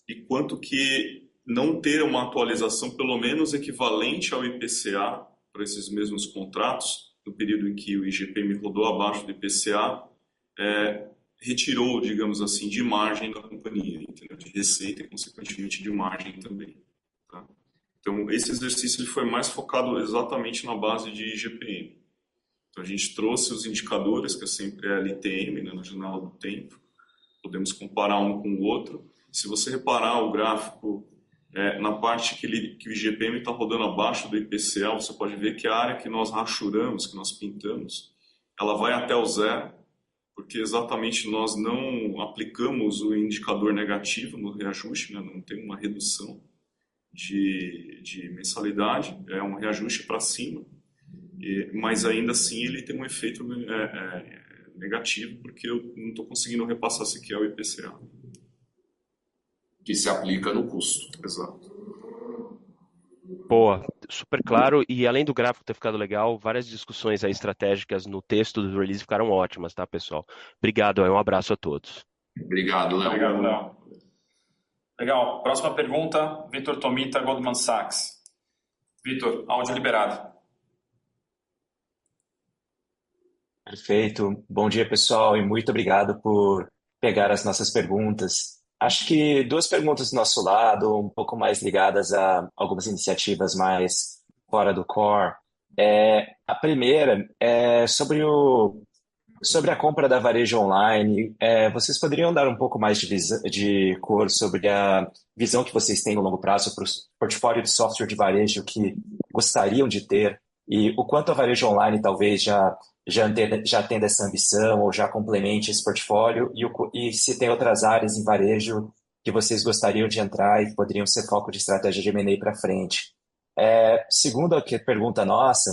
e quanto que não ter uma atualização pelo menos equivalente ao IPCA para esses mesmos contratos, no período em que o IGPM rodou abaixo do IPCA, retirou, digamos assim, de margem da companhia, entendeu? De receita e, consequentemente, de margem também. Tá? Então, esse exercício ele foi mais focado exatamente na base de IGPM. Então, a gente trouxe os indicadores, que é sempre a LTM, né, na janela do tempo, podemos comparar um com o outro. Se você reparar o gráfico, na parte que o IGPM está rodando abaixo do IPCA, você pode ver que a área que nós rachuramos, que nós pintamos, ela vai até o zero, porque exatamente nós não aplicamos o indicador negativo no reajuste, né? Não tem uma redução de mensalidade, é um reajuste para cima, mas ainda assim ele tem um efeito negativo, porque eu não estou conseguindo repassar sequer o IPCA. Que se aplica no custo. Exato. Boa, super claro. E além do gráfico ter ficado legal, várias discussões aí estratégicas no texto do release ficaram ótimas, tá, pessoal? Obrigado, um abraço a todos. Obrigado, Léo. Obrigado, Léo. Legal. Próxima pergunta, Vitor Tomita, Goldman Sachs. Vitor, áudio liberado. Perfeito. Bom dia, pessoal, e muito obrigado por pegar as nossas perguntas. Acho que duas perguntas do nosso lado, um pouco mais ligadas a algumas iniciativas mais fora do core. A primeira é sobre a compra da varejo online. Vocês poderiam dar um pouco mais de cor sobre a visão que vocês têm no longo prazo para o portfólio de software de varejo que gostariam de ter e o quanto a varejo online talvez já tendo essa ambição ou já complemente esse portfólio e se tem outras áreas em varejo que vocês gostariam de entrar e poderiam ser foco de estratégia de M&A para frente. Segunda pergunta nossa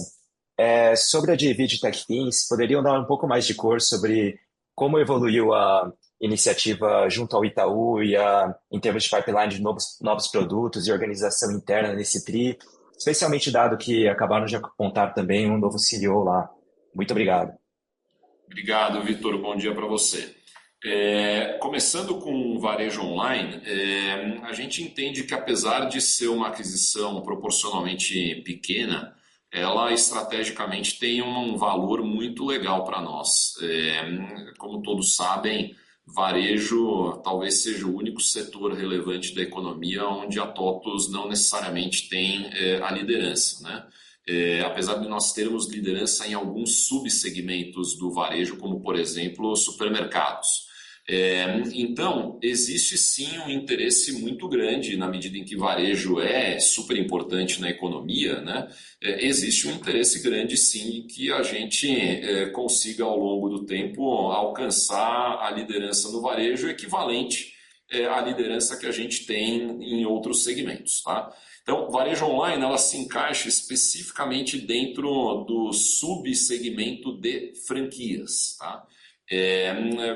é sobre a JV de TechFins. Poderiam dar um pouco mais de cor sobre como evoluiu a iniciativa junto ao Itaú em termos de pipeline de novos produtos e organização interna nesse TRI, especialmente dado que acabaram de apontar também um novo CEO lá. Muito obrigado. Obrigado, Vitor. Bom dia para você. Começando com o varejo online, a gente entende que apesar de ser uma aquisição proporcionalmente pequena, ela estrategicamente tem um valor muito legal para nós. Como todos sabem, varejo talvez seja o único setor relevante da economia onde a TOTVS não necessariamente tem a liderança, né? Apesar de nós termos liderança em alguns subsegmentos do varejo, como por exemplo supermercados. Então, existe sim um interesse muito grande na medida em que varejo é super importante na economia, né? Existe um interesse grande sim que a gente consiga ao longo do tempo alcançar a liderança no varejo equivalente à liderança que a gente tem em outros segmentos, tá? Então, varejo online ela se encaixa especificamente dentro do subsegmento de franquias, tá?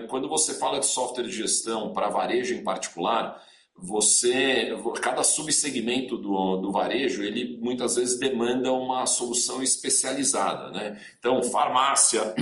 Quando você fala de software de gestão para varejo em particular, cada subsegmento do varejo, ele muitas vezes demanda uma solução especializada, né? Então, farmácia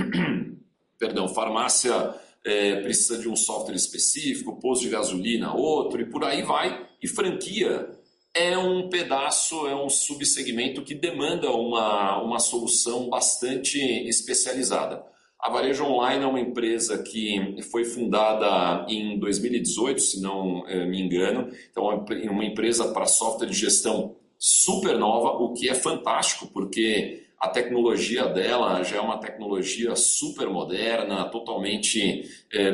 precisa de um software específico, posto de gasolina outro, e por aí vai. E franquia é um pedaço, é um subsegmento que demanda uma solução bastante especializada. A Varejo Online é uma empresa que foi fundada em 2018, se não me engano. Então, é uma empresa para software de gestão super nova, o que é fantástico, porque a tecnologia dela já é uma tecnologia super moderna, totalmente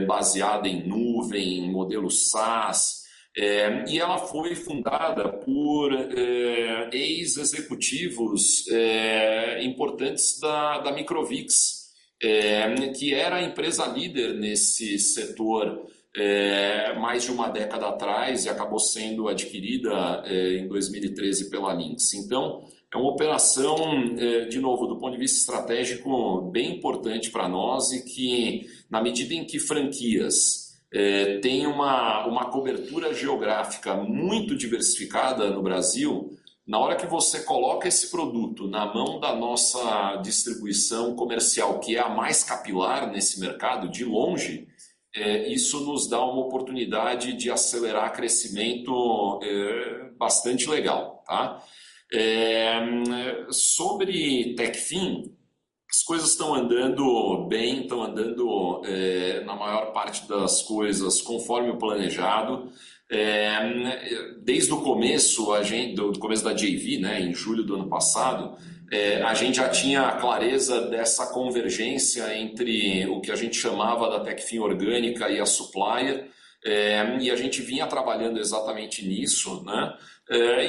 baseada em nuvem, em modelo SaaS. E ela foi fundada por ex-executivos importantes da Microvix, que era a empresa líder nesse setor mais de uma década atrás e acabou sendo adquirida em 2013 pela Lynx. Então, é uma operação, de novo, do ponto de vista estratégico, bem importante para nós e que, na medida em que franquias tem uma cobertura geográfica muito diversificada no Brasil, na hora que você coloca esse produto na mão da nossa distribuição comercial, que é a mais capilar nesse mercado, de longe, isso nos dá uma oportunidade de acelerar crescimento bastante legal, tá? Sobre TechFin, as coisas estão andando bem, estão andando na maior parte das coisas conforme o planejado. Desde o começo, do começo da JV, né, em julho do ano passado, a gente já tinha a clareza dessa convergência entre o que a gente chamava da Techfin orgânica e a supplier, e a gente vinha trabalhando exatamente nisso, né?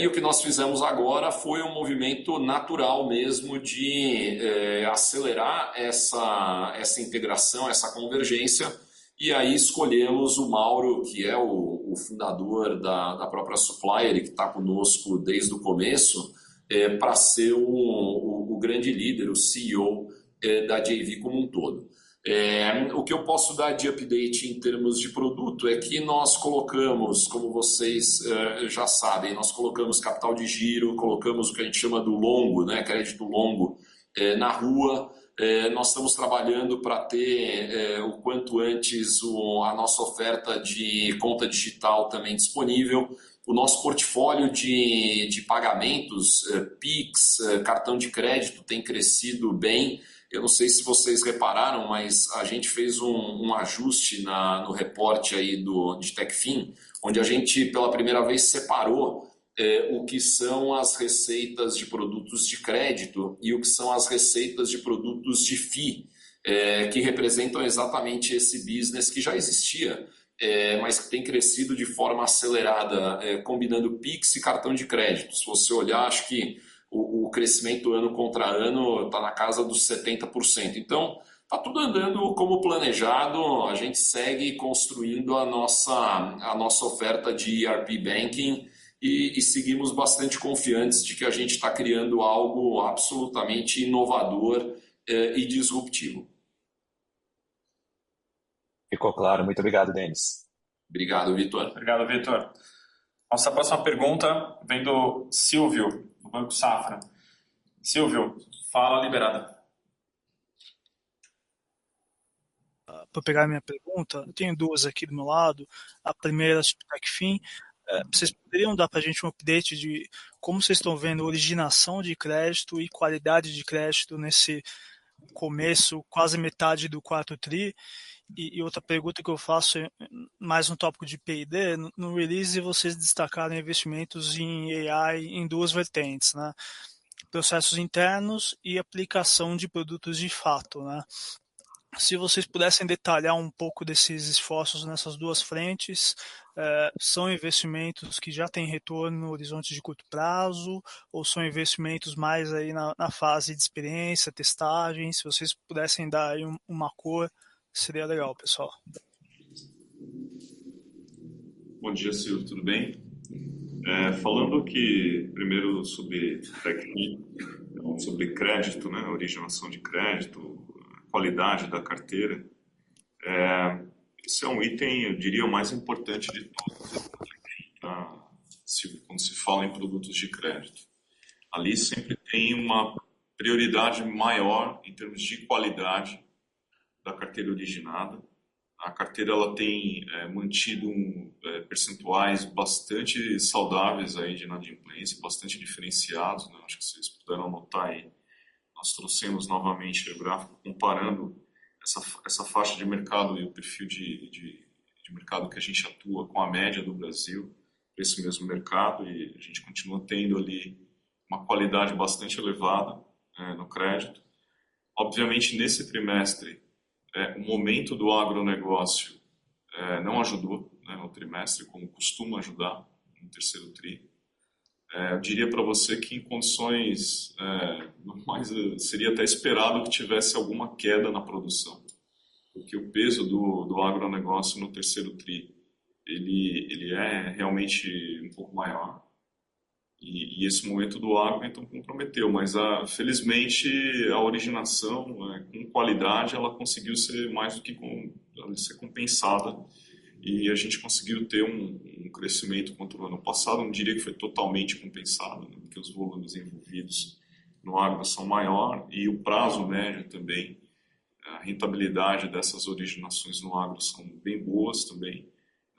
E o que nós fizemos agora foi um movimento natural mesmo de acelerar essa integração, essa convergência, e aí escolhemos o Mauro, que é o fundador da própria Supplier e que está conosco desde o começo, para ser o grande líder, o CEO da JV como um todo. O que eu posso dar de update em termos de produto é que nós colocamos, como vocês já sabem, nós colocamos capital de giro, colocamos o que a gente chama do longo, né, crédito longo, na rua. Nós estamos trabalhando para ter o quanto antes a nossa oferta de conta digital também disponível. O nosso portfólio de pagamentos, Pix, cartão de crédito, tem crescido bem. Eu não sei se vocês repararam, mas a gente fez um ajuste no reporte aí de Techfin, onde a gente, pela primeira vez, separou o que são as receitas de produtos de crédito e o que são as receitas de produtos de FII, que representam exatamente esse business que já existia, mas que tem crescido de forma acelerada, combinando Pix e cartão de crédito. Se você olhar, acho que o crescimento ano contra ano está na casa dos 70%. Então, está tudo andando como planejado, a gente segue construindo a nossa oferta de ERP Banking e seguimos bastante confiantes de que a gente está criando algo absolutamente inovador e disruptivo. Ficou claro. Muito obrigado, Denis. Obrigado, Vitor. Obrigado, Vitor. Nossa próxima pergunta vem do Silvio, do Banco Safra. Silvio, fala liberada. Para pegar a minha pergunta, eu tenho duas aqui do meu lado. A primeira sobre Techfin. Vocês poderiam dar para a gente um update de como vocês estão vendo a originação de crédito e qualidade de crédito nesse começo, quase metade do quarto TRI? E outra pergunta que eu faço é mais no tópico de P&D. No release vocês destacaram investimentos em AI em duas vertentes, né? Processos internos e aplicação de produtos de fato, né? Se vocês pudessem detalhar um pouco desses esforços nessas duas frentes, são investimentos que já têm retorno no horizonte de curto prazo ou são investimentos mais aí na fase de experiência, testagem? Se vocês pudessem dar aí uma cor, seria legal, pessoal. Bom dia, Silvio, tudo bem? Falando que primeiro sobre Techfin, sobre crédito, né, originação de crédito, qualidade da carteira, esse é um item, eu diria, o mais importante de todos, quando se fala em produtos de crédito. Ali sempre tem uma prioridade maior em termos de qualidade da carteira originada. A carteira ela tem mantido percentuais bastante saudáveis aí de inadimplência, bastante diferenciados, né? Acho que vocês puderam notar aí. Nós trouxemos novamente o gráfico comparando essa faixa de mercado e o perfil de mercado que a gente atua com a média do Brasil, para esse mesmo mercado, e a gente continua tendo ali uma qualidade bastante elevada no crédito. Obviamente, nesse trimestre, o momento do agronegócio não ajudou, né, no trimestre, como costuma ajudar no terceiro TRI. Eu diria para você que em condições normais seria até esperado que tivesse alguma queda na produção, porque o peso do agronegócio no terceiro TRI ele é realmente um pouco maior, e esse momento do agro então comprometeu, mas felizmente a originação com qualidade ela conseguiu ser mais do que ser compensada, e a gente conseguiu ter um crescimento contra o ano passado. Não diria que foi totalmente compensado, né, porque os volumes envolvidos no agro são maior e o prazo médio também, a rentabilidade dessas originações no agro são bem boas também.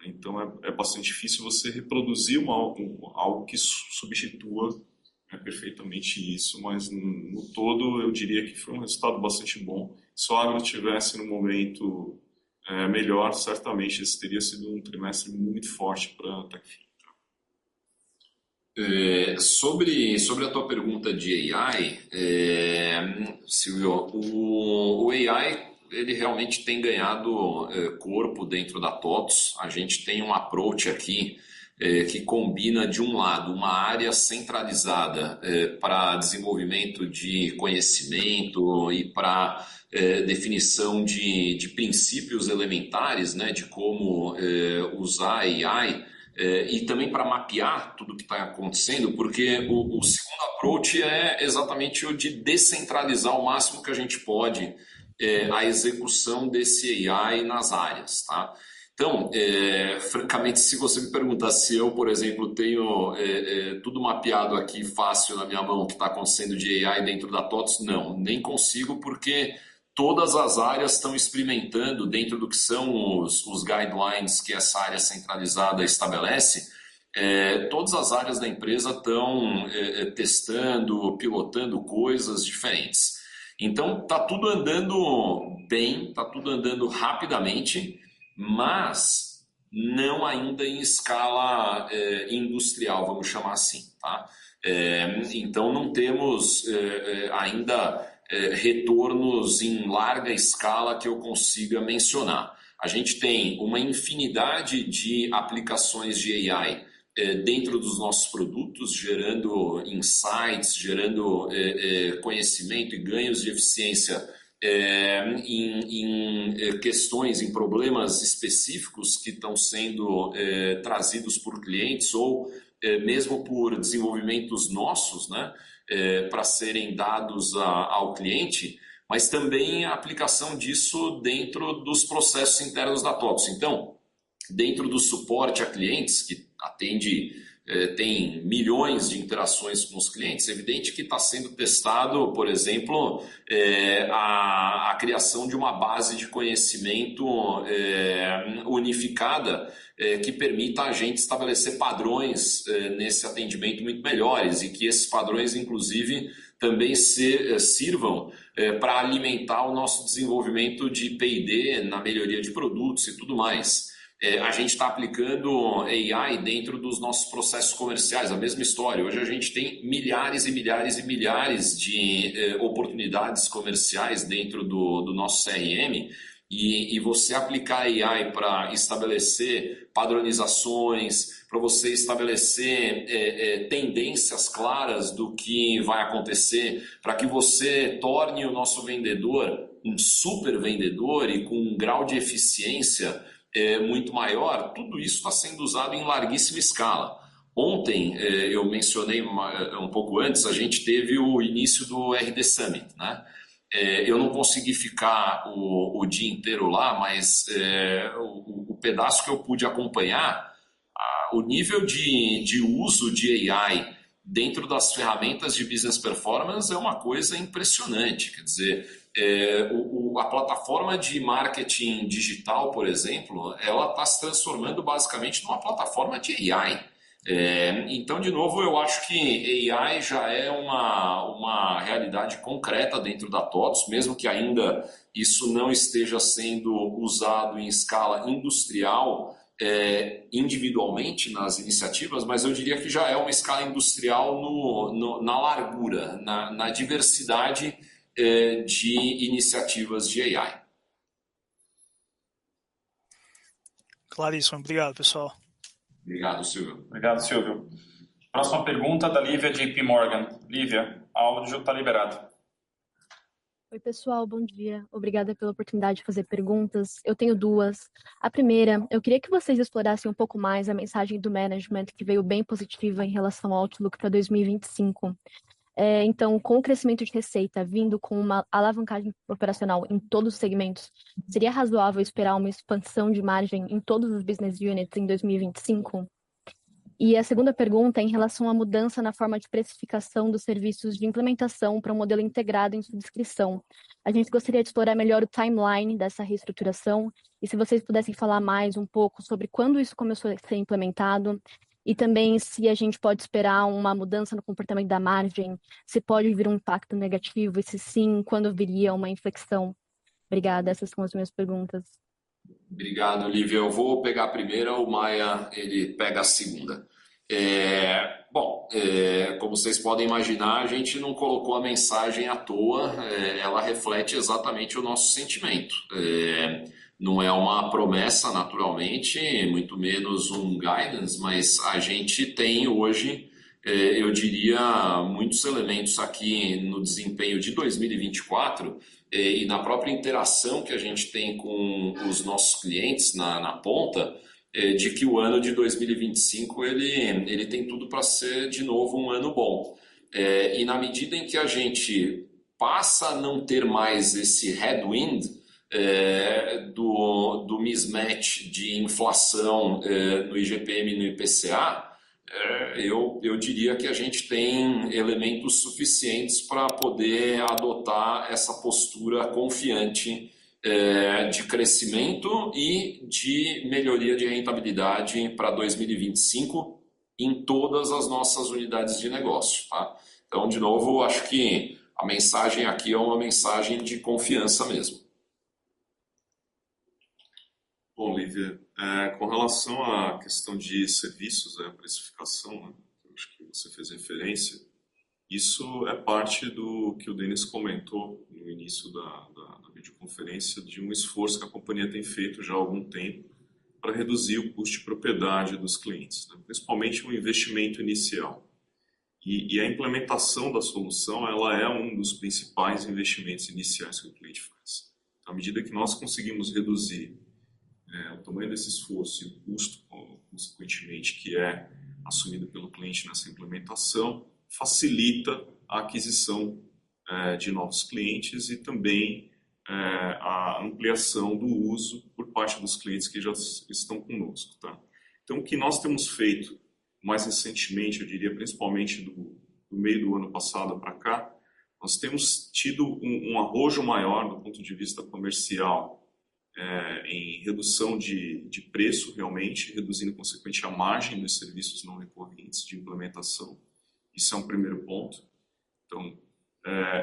Então é bastante difícil você reproduzir algo que substitua perfeitamente isso, mas no todo eu diria que foi um resultado bastante bom. Se o agro tivesse no momento melhor, certamente esse teria sido um trimestre muito forte para a Techfin. Sobre a tua pergunta de AI, Silvio, o AI ele realmente tem ganhado corpo dentro da TOTVS. A gente tem um approach aqui que combina, de um lado, uma área centralizada para desenvolvimento de conhecimento e para definição de princípios elementares, né, de como usar AI. E também para mapear tudo que está acontecendo, porque o segundo approach é exatamente o de descentralizar o máximo que a gente pode a execução desse AI nas áreas, tá? Então, francamente, se você me perguntar se eu, por exemplo, tenho tudo mapeado aqui fácil na minha mão o que está acontecendo de AI dentro da TOTVS, não, nem consigo, porque todas as áreas estão experimentando dentro do que são os guidelines que essa área centralizada estabelece. Todas as áreas da empresa estão testando, pilotando coisas diferentes. Então, está tudo andando bem, está tudo andando rapidamente, mas não ainda em escala industrial, vamos chamar assim, tá? Então, não temos ainda retornos em larga escala que eu consiga mencionar. A gente tem uma infinidade de aplicações de AI dentro dos nossos produtos, gerando insights, gerando conhecimento e ganhos de eficiência em questões, em problemas específicos que estão sendo trazidos por clientes ou mesmo por desenvolvimentos nossos, né, para serem dados ao cliente, mas também a aplicação disso dentro dos processos internos da TOTVS. Então, dentro do suporte a clientes, que tem milhões de interações com os clientes, é evidente que está sendo testado, por exemplo, a criação de uma base de conhecimento unificada que permita a gente estabelecer padrões nesse atendimento muito melhores e que esses padrões, inclusive, também sirvam para alimentar o nosso desenvolvimento de P&D na melhoria de produtos e tudo mais. A gente está aplicando AI dentro dos nossos processos comerciais, a mesma história. Hoje a gente tem milhares e milhares e milhares de oportunidades comerciais dentro do nosso CRM e você aplicar AI para estabelecer padronizações, para você estabelecer tendências claras do que vai acontecer, para que você torne o nosso vendedor um super vendedor e com um grau de eficiência muito maior, tudo isso está sendo usado em larguíssima escala. Ontem, eu mencionei um pouco antes, a gente teve o início do RD Summit, né? Eu não consegui ficar o dia inteiro lá, mas o pedaço que eu pude acompanhar, o nível de uso de AI dentro das ferramentas de business performance é uma coisa impressionante. Quer dizer, a plataforma de marketing digital, por exemplo, ela está se transformando basicamente numa plataforma de AI. Então, de novo, eu acho que AI já é uma realidade concreta dentro da TOTVS, mesmo que ainda isso não esteja sendo usado em escala industrial individualmente nas iniciativas, mas eu diria que já é uma escala industrial na largura, na diversidade de iniciativas de AI. Claríssimo. Obrigado, pessoal. Obrigado, Silvio. Obrigado, Silvio. Próxima pergunta da Lívia, JP Morgan. Lívia, áudio está liberado. Oi, pessoal, bom dia. Obrigada pela oportunidade de fazer perguntas. Eu tenho duas. A primeira, eu queria que vocês explorassem um pouco mais a mensagem do management, que veio bem positiva em relação ao outlook para 2025. Então, com o crescimento de receita vindo com uma alavancagem operacional em todos os segmentos, seria razoável esperar uma expansão de margem em todos os business units em 2025? E a segunda pergunta é em relação à mudança na forma de precificação dos serviços de implementação para um modelo integrado em subscrição. A gente gostaria de explorar melhor o timeline dessa reestruturação e se vocês pudessem falar mais um pouco sobre quando isso começou a ser implementado e também se a gente pode esperar uma mudança no comportamento da margem, se pode vir um impacto negativo e se sim, quando viria uma inflexão. Obrigada, essas são as minhas perguntas. Obrigado, Lívia. Eu vou pegar a primeira, o Maia ele pega a segunda. Como vocês podem imaginar, a gente não colocou a mensagem à toa, ela reflete exatamente o nosso sentimento. Não é uma promessa, naturalmente, muito menos um guidance, mas a gente tem hoje, eu diria, muitos elementos aqui no desempenho de 2024 e na própria interação que a gente tem com os nossos clientes na ponta, de que o ano de 2025 ele tem tudo para ser de novo um ano bom. E na medida em que a gente passa a não ter mais esse headwind do mismatch de inflação no IGPM e no IPCA, eu diria que a gente tem elementos suficientes para poder adotar essa postura confiante de crescimento e de melhoria de rentabilidade para 2025 em todas as nossas unidades de negócio, tá? Então, de novo, acho que a mensagem aqui é uma mensagem de confiança mesmo. Bom, Lívia, com relação à questão de serviços, a precificação, né, eu acho que você fez referência, isso é parte do que o Denis comentou no início da videoconferência, de um esforço que a companhia tem feito já há algum tempo para reduzir o custo de propriedade dos clientes, né? Principalmente o investimento inicial. E a implementação da solução, ela é um dos principais investimentos iniciais que o cliente faz. À medida que nós conseguimos reduzir o tamanho desse esforço e o custo, consequentemente, que é assumido pelo cliente nessa implementação, facilita a aquisição de novos clientes e também a ampliação do uso por parte dos clientes que já estão conosco, tá? Então, o que nós temos feito mais recentemente, eu diria principalmente do meio do ano passado para cá, nós temos tido um arrojo maior do ponto de vista comercial em redução de preço, realmente, reduzindo, consequentemente, a margem dos serviços não recorrentes de implementação. Isso é um primeiro ponto. Então,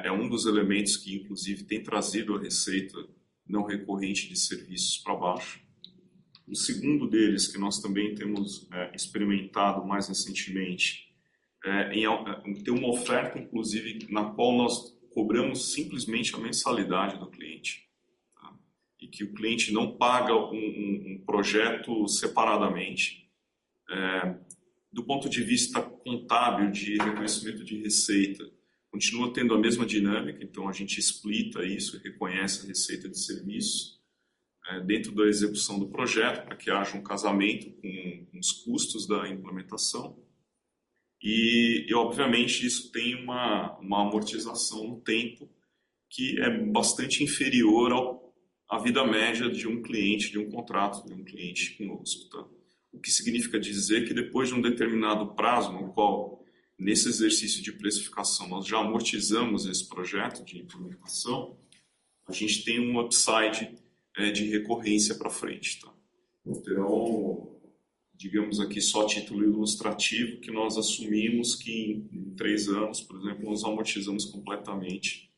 é um dos elementos que, inclusive, tem trazido a receita não recorrente de serviços para baixo. O segundo deles, que nós também temos experimentado mais recentemente, em ter uma oferta, inclusive, na qual nós cobramos simplesmente a mensalidade do cliente, tá? E que o cliente não paga um projeto separadamente. Do ponto de vista contábil, de reconhecimento de receita, continua tendo a mesma dinâmica, então a gente explita isso e reconhece a receita de serviço dentro da execução do projeto, para que haja um casamento com os custos da implementação. E obviamente, isso tem uma amortização no tempo que é bastante inferior à vida média de um cliente, de um contrato de um cliente conosco, tá? O que significa dizer que depois de um determinado prazo, no qual, nesse exercício de precificação, nós já amortizamos esse projeto de implementação, a gente tem um upside de recorrência para frente, tá? Então, digamos aqui só a título ilustrativo, que nós assumimos que em 3 anos, por exemplo, nós amortizamos completamente,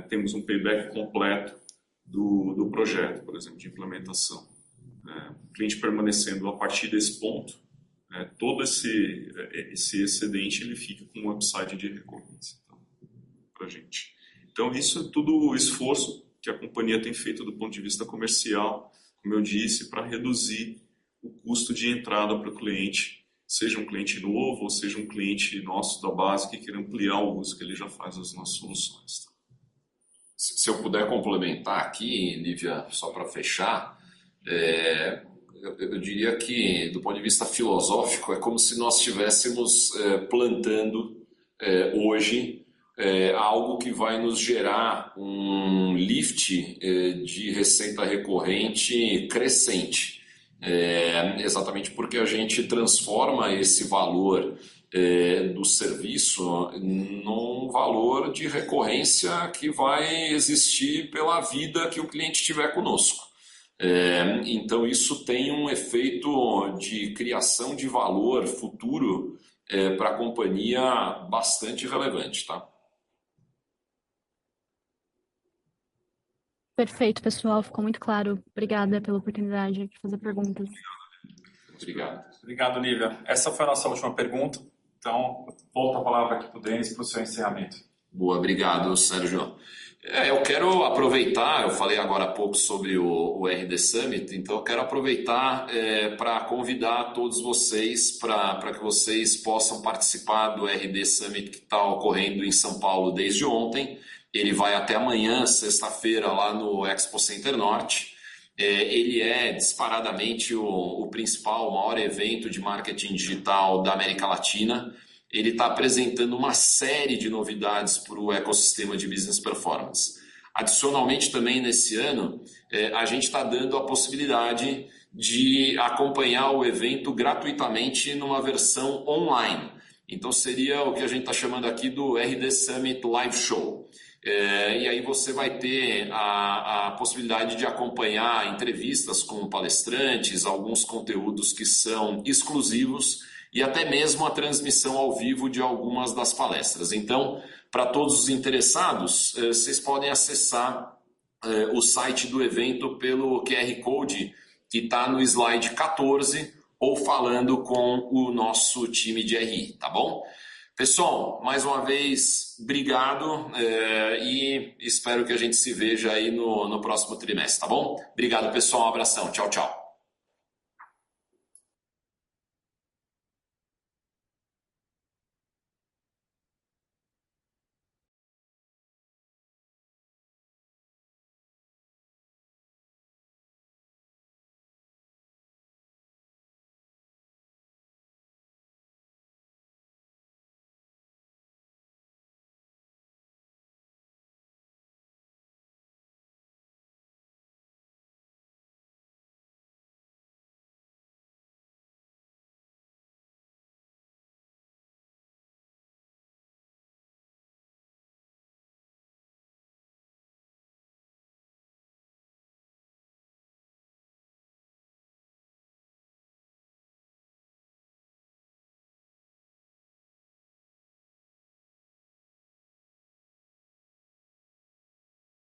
temos um payback completo do projeto, por exemplo, de implementação. O cliente permanecendo a partir desse ponto, todo esse excedente ele fica com um upside de recorrência, tá, para a gente. Então, isso é tudo o esforço que a companhia tem feito do ponto de vista comercial, como eu disse, para reduzir o custo de entrada para o cliente, seja um cliente novo ou seja um cliente nosso da base que queira ampliar o uso que ele já faz das nossas soluções, tá? Se eu puder complementar aqui, Lívia, só para fechar, eu diria que, do ponto de vista filosófico, é como se nós estivéssemos plantando hoje algo que vai nos gerar um lift de receita recorrente crescente. Exatamente porque a gente transforma esse valor do serviço num valor de recorrência que vai existir pela vida que o cliente tiver conosco. Então isso tem um efeito de criação de valor futuro para a companhia bastante relevante, tá? Perfeito, pessoal. Ficou muito claro. Obrigada pela oportunidade de fazer perguntas. Obrigado. Obrigado, Lívia. Essa foi a nossa última pergunta. Então, volto a palavra aqui para o Denis para o seu encerramento. Boa, obrigado, Sérgio. Eu quero aproveitar, eu falei agora há pouco sobre o RD Summit, então eu quero aproveitar para convidar todos vocês para que vocês possam participar do RD Summit que está ocorrendo em São Paulo desde ontem. Ele vai até amanhã, sexta-feira, lá no Expo Center Norte. Ele é disparadamente o principal, o maior evento de marketing digital da América Latina. Ele está apresentando uma série de novidades para o ecossistema de Business Performance. Adicionalmente, também nesse ano, a gente está dando a possibilidade de acompanhar o evento gratuitamente numa versão online. Então, seria o que a gente está chamando aqui do RD Summit Live Show. E aí você vai ter a possibilidade de acompanhar entrevistas com palestrantes, alguns conteúdos que são exclusivos, e até mesmo a transmissão ao vivo de algumas das palestras. Então, para todos os interessados, vocês podem acessar o site do evento pelo QR Code que está no slide 14 ou falando com o nosso time de RI, tá bom? Pessoal, mais uma vez, obrigado e espero que a gente se veja aí no próximo trimestre, tá bom? Obrigado, pessoal. Um abração. Tchau, tchau.